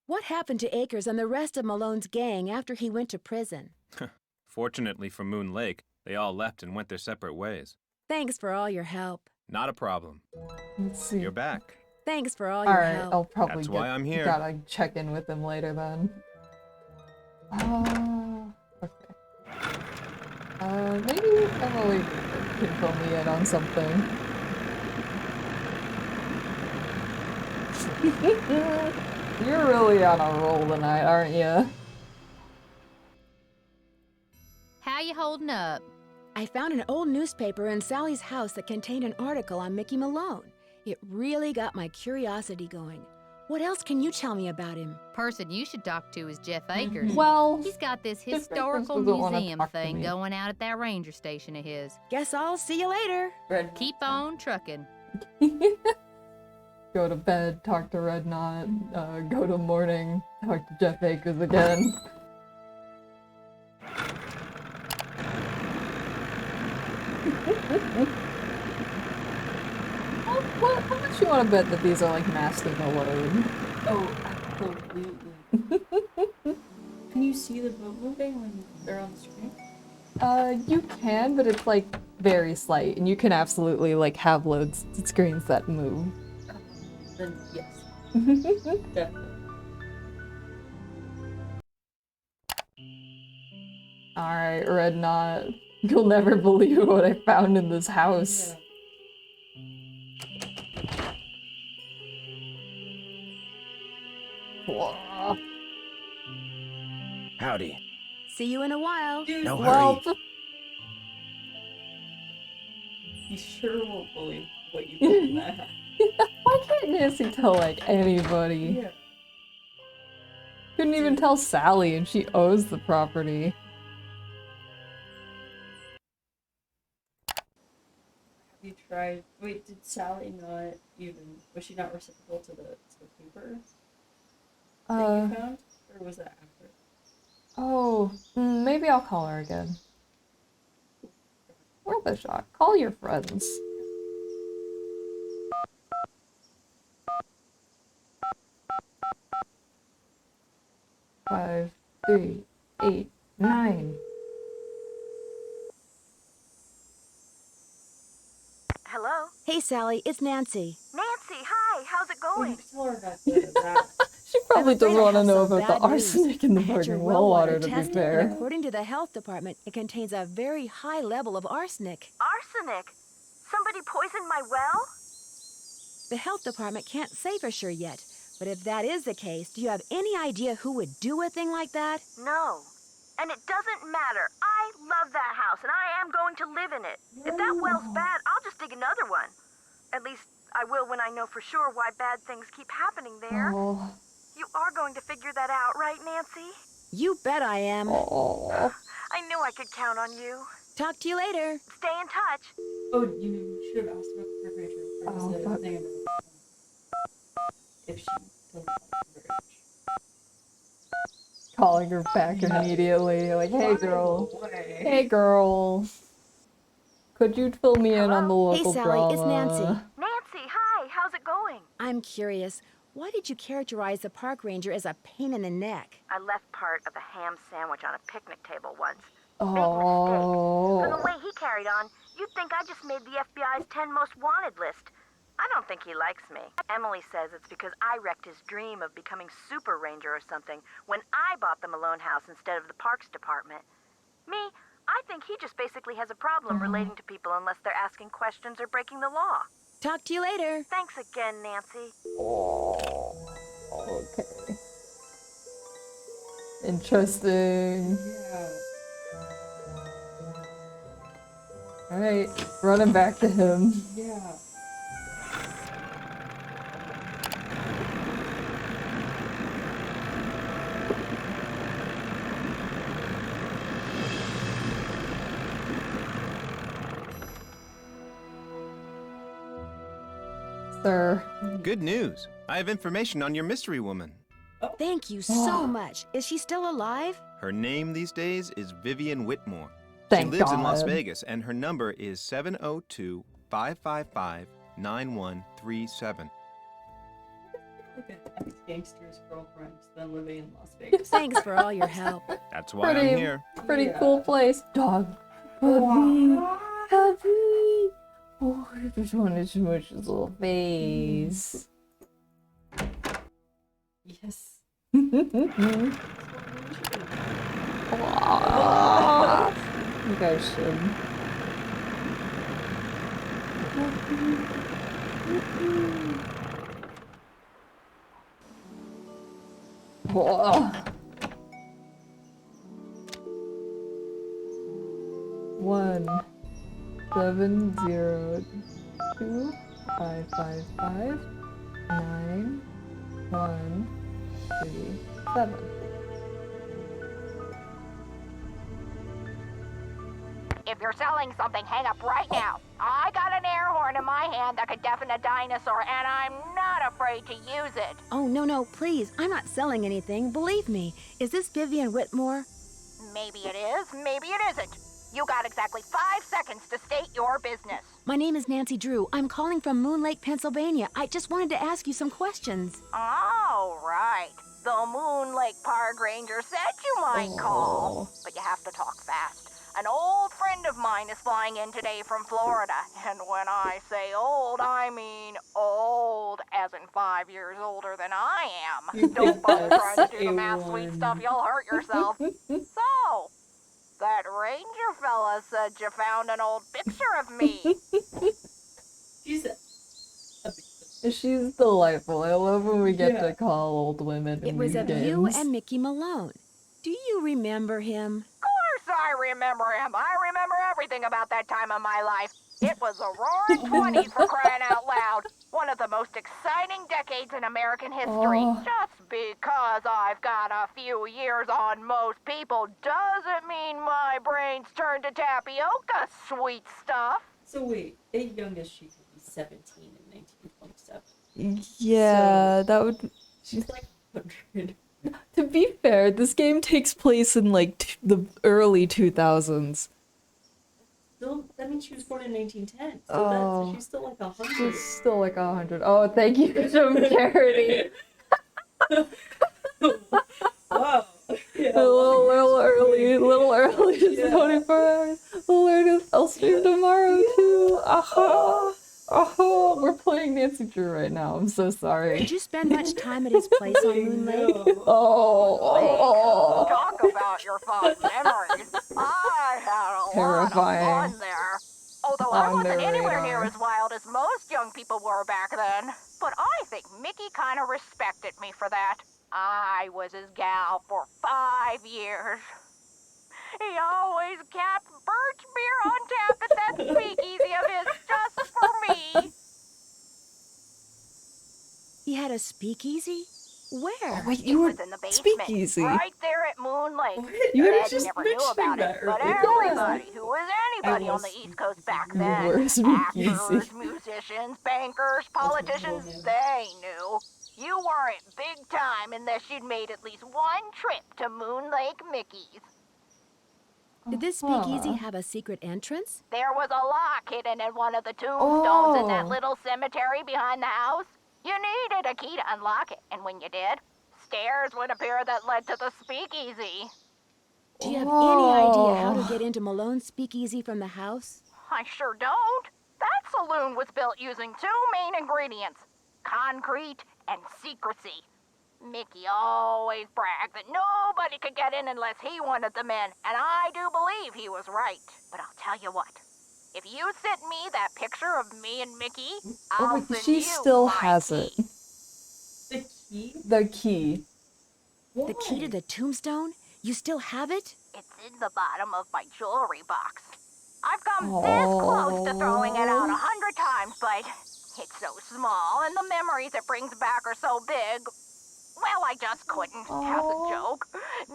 What happened to Akers and the rest of Malone's gang after he went to prison? Fortunately for Moon Lake, they all left and went their separate ways. Thanks for all your help. Not a problem. Let's see. You're back. Than's for all your Alright, help. I'll probably That's why I'm here. Gotta check in with him later then. Okay. Maybe Emily can fill me in on something. You're really on a roll tonight, aren't you? How you holding up? I found an old newspaper in Sally's house that contained an article on Mickey Malone. It really got my curiosity going. What else can you tell me about him? Person you should talk to is Jeff Akers. Well, He's got this Jeff Akers historical doesn't wanna museum talk to thing me. going out at that ranger station of his. Guess I'll see you later. Red. Keep on trucking. go to bed, talk to Red Knot, go to morning, talk to Jeff Akers again. How much you want to bet that these are like masking a load? Oh, absolutely. Can you see the boat moving when they're on the screen? You can, but it's like very slight, and you can absolutely like have loads screens that move. Then yes. Definitely. Alright, Red Knot. You'll never believe what I found in this house. Yeah. Whoa. Howdy. See you in a while. Dude, No Well, hurry. you sure won't believe what you put in that hat. why can't Nancy tell, like, anybody? Yeah. Couldn't even tell Sally, and she owes the property. Have you tried? Wait, did Sally not even? Was she not reciprocal to the paper that you found, or was that after? Oh, maybe I'll call her again. Worth a shot. Call your friends. Five, 3, 8, 9. Hello? Hey, Sally, it's Nancy. Nancy, hi, how's it Oh, going? you can tell her not to that. She probably I'm afraid doesn't I want to have know some about the bad news. arsenic in the I had your fucking well water, to be tested, fair. and according to the health department, it contains a very high level of arsenic. Arsenic? Somebody poisoned my well? The health department can't say for sure yet, but if that is the case, do you have any idea who would do a thing like that? No. And it doesn't matter. I love that house, and I am going to live in it. If that well's bad, I'll just dig another one. At least I will when I know for sure why bad things keep happening there. Oh, You are going to figure that out, right, Nancy? You bet I am. oh. I knew I could count on you. Talk to you later. Stay in touch. Oh, you should have asked about the refrigerator. There was Oh, a fuck. thing about if she told me about the fridge. Calling her back immediately, like, hey girl. Hey girl. Could you fill me in on the Hey, local Sally, it's drama? Nancy. Nancy, hi. How's it going? I'm curious. Why did you characterize the park ranger as a pain in the neck? I left part of a ham sandwich on a picnic table once. From Oh. the way he carried on, you'd think I just made the FBI's 10 most wanted list. I don't think he likes me. Emily says it's because I wrecked his dream of becoming Super Ranger or something when I bought the Malone house instead of the Parks Department. Me, I think he just basically has a problem relating to people unless they're asking questions or breaking the law. Talk to you later. Thanks again, Nancy. Oh. Okay. Interesting. Yeah. Alright, running back to him. Yeah. Sir. Good news. I have information on your mystery woman. Thank you so much. Is she still alive? Her name these days is Vivian Whitmore. Thank she lives in Las God. Vegas, and her number is 702-555-9137. Like an ex-gangster's girlfriend then living in Las Vegas. Thanks for all your help. That's why Pretty- I'm here. Pretty Yeah. cool place. Dog. Puppy. Puppy. Oh, I just want to smush his little face. Yes. Aw. You guys should. Whoa. 1-702-555-9137. If you're selling something, hang up right now. I got an air horn in my hand that could deafen a dinosaur, and I'm not afraid to use it. Oh, no, please. I'm not selling anything. Believe me. Is this Vivian Whitmore? Maybe it is, maybe it isn't. You got exactly 5 seconds to state your business. My name is Nancy Drew. I'm calling from Moon Lake, Pennsylvania. I just wanted to ask you some questions. Oh, right. The Moon Lake Park Ranger said you might call. But you have to talk fast. An old friend of mine is flying in today from Florida. And when I say old, I mean old, as in 5 years older than I am. Don't bother trying to do the math, sweet stuff. You'll hurt yourself. So, that ranger fella said you found an old picture of me. She's a big She's delightful. I love when we get Yeah. to call old women It in was these of games. you and Mickey Malone. Do you remember him? Of course I remember him. I remember everything about that time of my life. It was the roaring 20s for crying out loud. One of the most exciting decades in American history. Oh. Just because I've got a few years on most people doesn't mean my brain's turned to tapioca, sweet stuff. So wait, at youngest she could be 17 in 1927. Yeah, that would. She's like 100. To be fair, this game takes place in like the early 2000s. Still, that means she was born in 1910. So Oh. that's, she's still like 100. She's still like 100. Oh, thank you, Jim Charity. Wow. Yeah. A little early, just Yeah. 24 hours. I'll stream tomorrow too. Aha. Oh, we're playing Nancy Drew right now. I'm so sorry. Did you spend much time at his place on Moon Lake? Oh. Talk about your fond memories. I had a Terrifying. lot of fun there. Although I On wasn't the anywhere near radar. as wild as most young people were back then. But I think Mickey kind of respected me for that. I was his gal for 5 years. He always kept birch beer on tap at that speakeasy of his just for me. He had a speakeasy? Where? Wait, It you were was in the basement, speakeasy. right there at Moon Lake. You were Ed just never knew about mentioning it, that but earlier. everybody who was anybody I on the was East Coast back You then, were speakeasy. actors, musicians, bankers, politicians, woman. they knew. You weren't big time unless you'd made at least one trip to Moon Lake Mickey's. Did this speakeasy have a secret entrance? There was a lock hidden in one of the tombstones in that Oh. little cemetery behind the house. You needed a key to unlock it, and when you did, stairs would appear that led to the speakeasy. Do you have any idea how to Oh. get into Malone's speakeasy from the house? I sure don't. That saloon was built using 2 main ingredients, concrete and secrecy. Mickey always bragged that nobody could get in unless he wanted them in, and I do believe he was right. But I'll tell you what, if you send me that picture of me and Mickey, I'll Oh, send she you still my has key. it. The key? The key. The key to the tombstone? You still have it? It's in the bottom of my jewelry box. I've come this close to throwing it out 100 times, but it's so small, and the memories it brings back are so big. Well, I just couldn't, as a joke.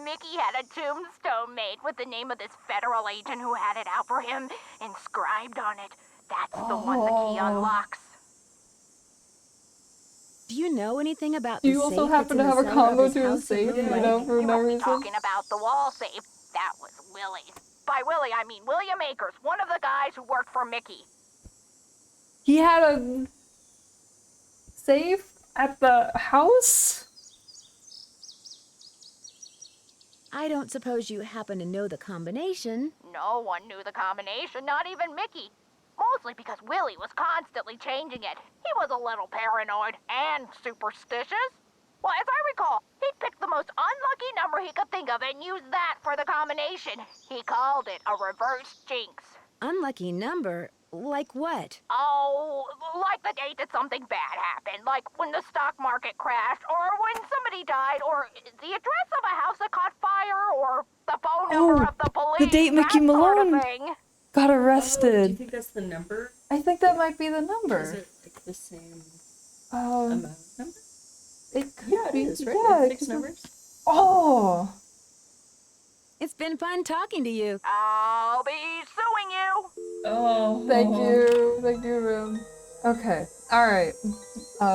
Mickey had a tombstone made with the name of this federal agent who had it out for him inscribed on it. That's the one the key unlocks. Do you know anything about Do the you safe also happen to that's in have a the cellar of combo his to a house in safe, Moon you Lake? know, for You no must be reason? talking about the wall safe. That was Willie's. By Willie, I mean William Akers, one of the guys who worked for Mickey. He had a safe at the house? I don't suppose you happen to know the combination. No one knew the combination, not even Mickey. Mostly because Willie was constantly changing it. He was a little paranoid and superstitious. Well, as I recall, he'd pick the most unlucky number he could think of and use that for the combination. He called it a reverse jinx. Unlucky number? Like what? Oh, like the date that something bad happened, like when the stock market crashed, or when somebody died, or the address of a house that caught fire, or the phone number Oh, of the police. the date Mickey that sort of Malone thing. got Do you arrested. think that's the number? I think that might be the Is number. it like the same Um, amount of numbers? it could Yeah, it be. is, right? Yeah, It's it 6 could be- numbers? Oh, It's been fun talking to you. I'll be suing you. Oh. thank you, Room. Okay, all right.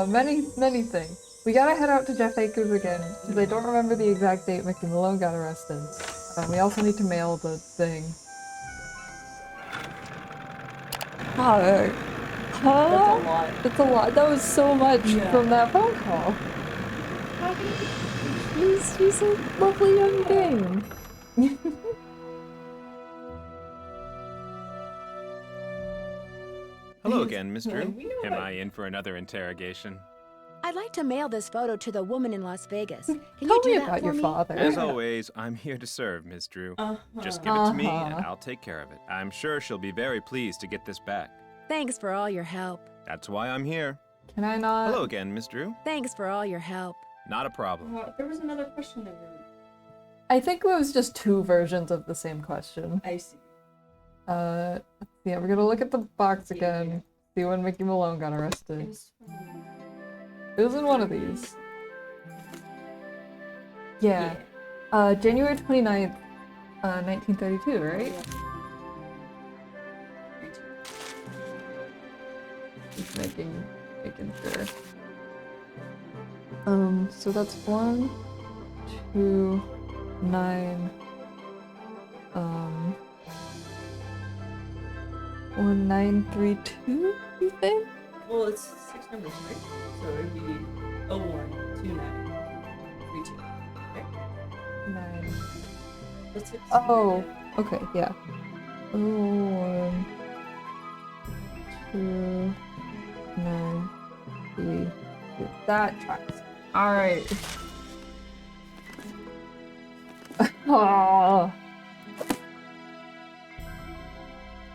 Many things. We gotta head out to Jeff Akers again because I don't remember the exact date Mickey Malone got arrested. We also need to mail the thing. Huh? That's a lot. That's a lot. That was so much Yeah. from that phone call. She's a lovely young dame. Hello again, Miss Drew. We know Am about I in for another interrogation? I'd like to mail this photo to the woman in Las Vegas. Can Tell you do me that about for your me? father. As always, I'm here to serve, Miss Drew. Just give it to me, and I'll take care of it. I'm sure she'll be very pleased to get this back. Thanks for all your help. That's why I'm here. Can I not? Hello again, Miss Drew. Thanks for all your help. Not a problem. There was another question I wrote. I think it was just two versions of the same question. I see. Let's see, we're gonna look at the box again. See when Mickey Malone got arrested. It was in one of these. Yeah. January 29th, 1932, right? Just making sure. So that's 1, 2, 9, 1932, you think? Well, it's 6 numbers, right? So it'd be 012932. Okay? 9. That's it. Oh, okay, yeah. 1, 2, 9, 3. That tracks. Alright. Oh.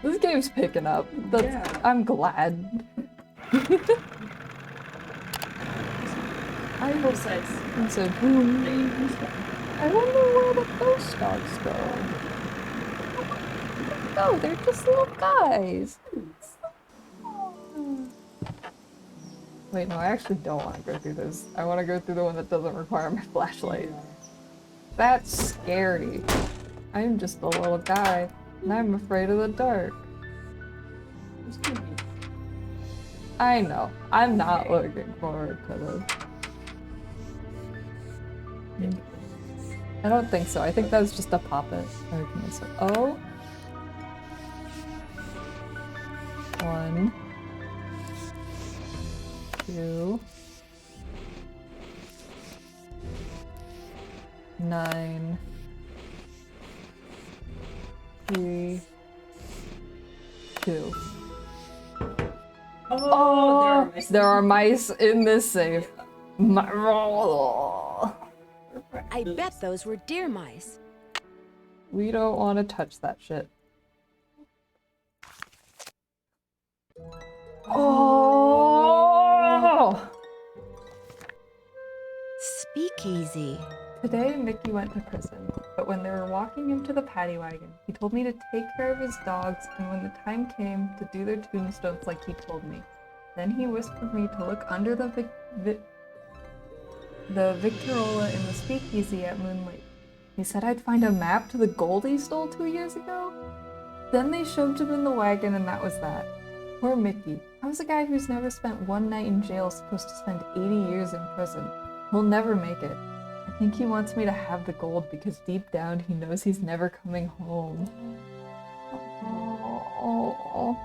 This game's picking up. Yeah. I'm glad. I hope Besides, it's a boom. I wonder where the ghost dogs go. Oh, they're just little guys. Wait, no, I actually don't want to go through this. I want to go through the one that doesn't require my flashlight. That's scary. I'm just a little guy, and I'm afraid of the dark. it's gonna be I know. I'm not looking forward to this. I don't think so. I think that was just a puppet. Okay, so O. 1, 2, 9, 3, 2. Oh, There are mice in this safe. I bet those were deer mice. We don't want to touch that shit. Oh! Speakeasy. Today, Mickey went to prison, but when they were walking him to the paddy wagon, he told me to take care of his dogs, and when the time came, to do their tombstones like he told me. Then he whispered me to look under the Victrola in the speakeasy at Moon Lake. He said I'd find a map to the gold he stole 2 years ago. Then they shoved him in the wagon, and that was that. Poor Mickey. How's a guy who's never spent one night in jail supposed to spend 80 years in prison? He'll never make it. I think he wants me to have the gold because deep down he knows he's never coming home. Oh.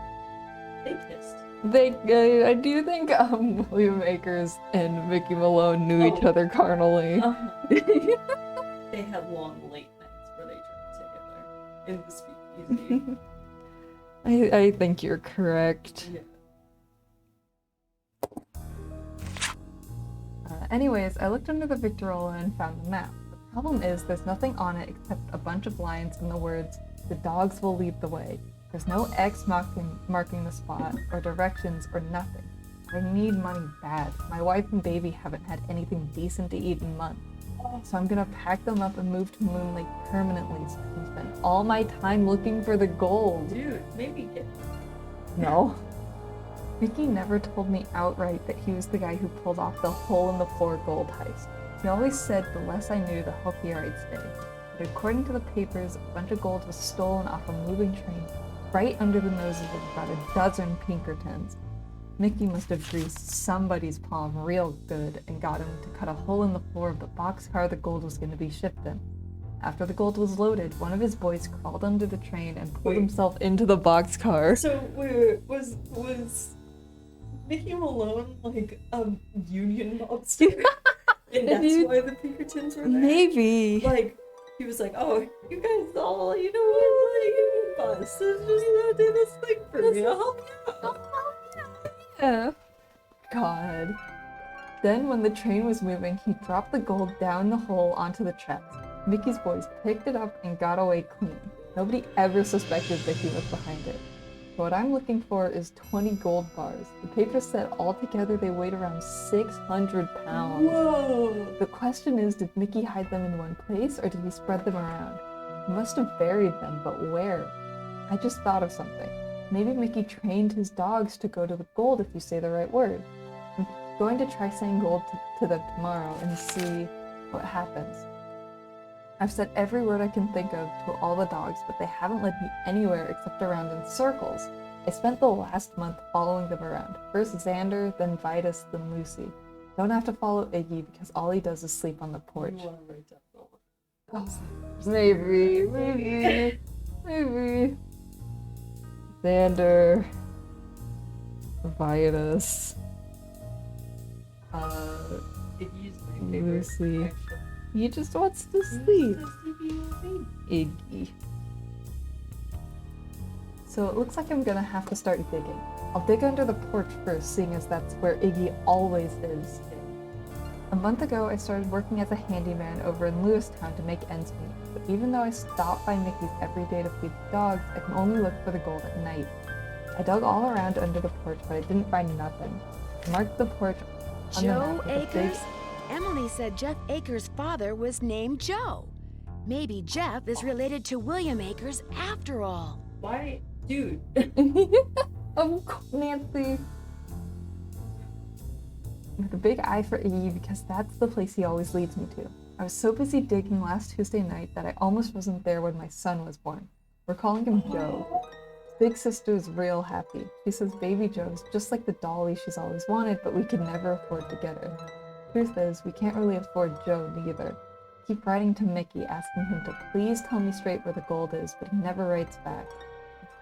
they kissed. I do think William Akers and Mickey Malone knew each other carnally. They had long late nights where they drank together in the speakeasy. I think you're correct. Yeah. Anyways, I looked under the Victrola and found the map. The problem is there's nothing on it except a bunch of lines and the words, "The dogs will lead the way." There's no X marking the spot, or directions, or nothing. I need money bad. My wife and baby haven't had anything decent to eat in months. So I'm gonna pack them up and move to Moon Lake permanently so I can spend all my time looking for the gold. Dude, maybe get No. Mickey never told me outright that he was the guy who pulled off the hole-in-the-floor gold heist. He always said the less I knew, the healthier I'd stay. But according to the papers, a bunch of gold was stolen off a moving train right under the noses of about a dozen Pinkertons. Mickey must have greased somebody's palm real good and got him to cut a hole in the floor of the boxcar the gold was going to be shipped in. After the gold was loaded, one of his boys crawled under the train and pulled himself into the boxcar. So was Mickey Malone like a union mobster? And that's why the Pinkertons were there? Maybe. Like, he was like, oh, you guys all, you know, like, union boss, so just do this thing for me, I'll help you out. Yeah. God. Then when the train was moving, he dropped the gold down the hole onto the tracks. Mickey's boys picked it up and got away clean. Nobody ever suspected that he was behind it. but what I'm looking for is 20 gold bars. The paper said altogether they weighed around 600 pounds. Whoa! The question is, did Mickey hide them in one place, or did he spread them around? He must have buried them, but where? I just thought of something. Maybe Mickey trained his dogs to go to the gold if you say the right word. I'm going to try saying gold to them tomorrow and see what happens. I've said every word I can think of to all the dogs, but they haven't led me anywhere except around in circles. I spent the last month following them around. First Xander, then Vitus, then Lucy. Don't have to follow Iggy because all he does is sleep on the porch. You wanna write down all of it. Maybe. Xander, Vitus, Iggy's my favorite. Lucy. Actually. He just wants to sleep. So sleepy with me. Iggy. So it looks like I'm gonna have to start digging. I'll dig under the porch first, seeing as that's where Iggy always is. A month ago, I started working as a handyman over in Lewistown to make ends meet, but even though I stop by Mickey's every day to feed the dogs, I can only look for the gold at night. I dug all around under the porch, but I didn't find nothing. I marked the porch on the Joe map with a big... Akers? Emily said Jeff Akers' father was named Joe. Maybe Jeff is related to William Akers after all. Why? Dude. Nancy. With a big eye for Iggy because that's the place he always leads me to. I was so busy digging last Tuesday night that I almost wasn't there when my son was born. We're calling him Joe. Big sister's real happy. She says baby Joe's just like the dolly she's always wanted, but we could never afford to get her. Truth is, we can't really afford Joe neither. Keep writing to Mickey asking him to please tell me straight where the gold is, but he never writes back.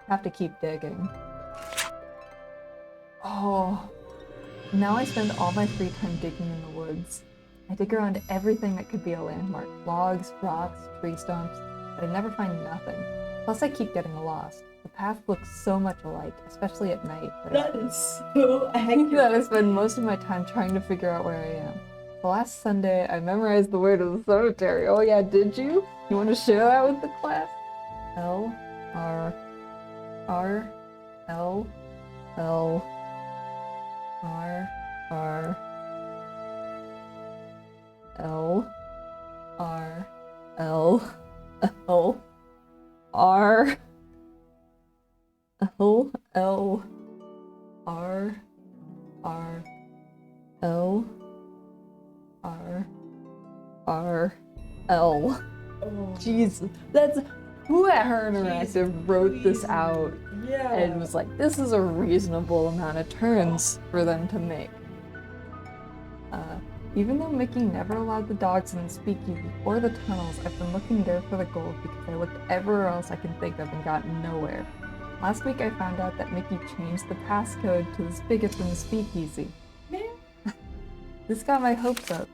Have to keep digging. Oh, now I spend all my free time digging in the woods. I dig around everything that could be a landmark. Logs, rocks, tree stumps, but I never find nothing. Plus I keep getting lost. The path looks so much alike, especially at night. That is so accurate. That I spend most of my time trying to figure out where I am. The last Sunday, I memorized the word of the cemetery. Oh yeah, did you? You want to share that with the class? L, R, R, L, L, R, R, L, R, L, L, R, L, L, R, R, L, R, R, L. Oh, Jesus, that's who at Her Interactive wrote this out yeah. and was like, this is a reasonable amount of turns for them to make. Even though Mickey never allowed the dogs in the speakeasy or the tunnels, I've been looking there for the gold because I looked everywhere else I can think of and got nowhere. Last week I found out that Mickey changed the passcode to the spigot in the speakeasy. Man. This got my hopes up,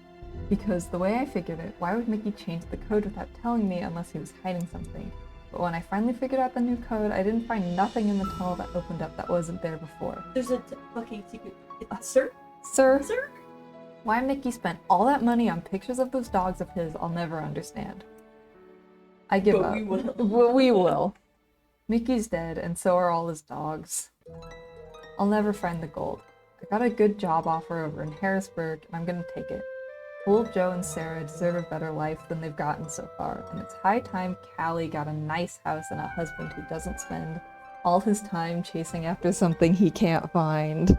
because the way I figured it, why would Mickey change the code without telling me unless he was hiding something? But when I finally figured out the new code, I didn't find nothing in the tunnel that opened up that wasn't there before. There's a fucking secret. Sir? Sir? Sir? Why Mickey spent all that money on pictures of those dogs of his, I'll never understand. I give But up. we will. Well, we will. Mickey's dead, and so are all his dogs. I'll never find the gold. I got a good job offer over in Harrisburg, and I'm gonna take it. Old Joe and Sarah deserve a better life than they've gotten so far, and it's high time Callie got a nice house and a husband who doesn't spend all his time chasing after something he can't find.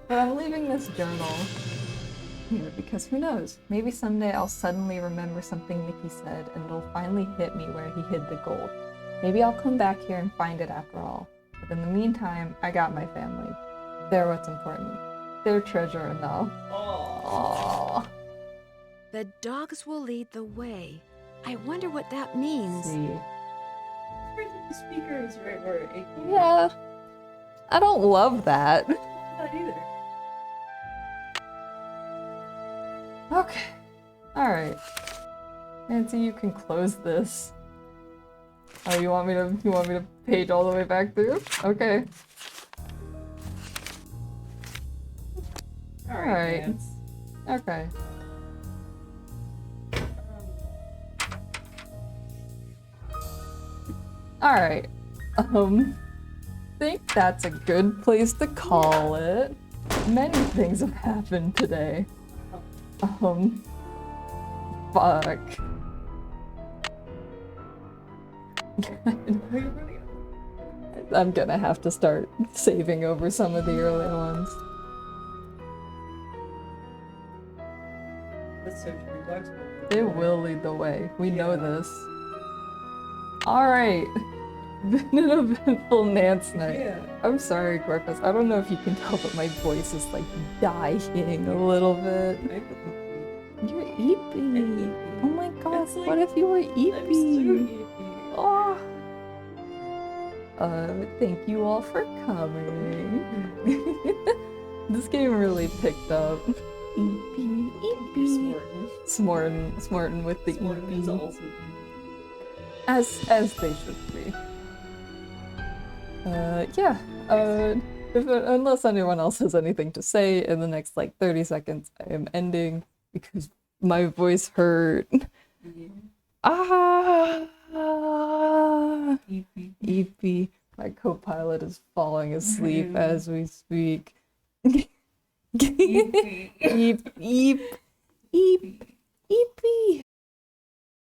But I'm leaving this journal here because who knows? Maybe someday I'll suddenly remember something Mickey said and it'll finally hit me where he hid the gold. Maybe I'll come back here and find it after all. But in the meantime, I got my family. They're what's important. They're treasure enough. Aww. The dogs will lead the way. I wonder what that means. See. The speaker is right where it Yeah. I don't love that. Not either. Okay. Alright. Nancy, you can close this. Oh, you want me to page all the way back through? Okay. Alright. Vance. Okay. Alright. Think that's a good place to call it. Many things have happened today. Fuck. I'm gonna have to start saving over some of the early ones. That's so true. Dogs will. It will lead the way. We know this. Alright. Been an eventful Nance night. Yeah. I'm sorry, Corpus. I don't know if you can tell, but my voice is like dying a little bit. You're Eepy. Oh my god, It's like- what if you were I'm so Eepy? eepy. Oh. Thank you all for coming. This game really picked up. Eepy, Eepy. Smorton with the Smorton is Eepy. also As they should be. Yeah. Unless anyone else has anything to say in the next like 30 seconds, I am ending because my voice hurt. Ah. Eepy. My co-pilot is falling asleep as we speak. Eep, eep, eep, eepy.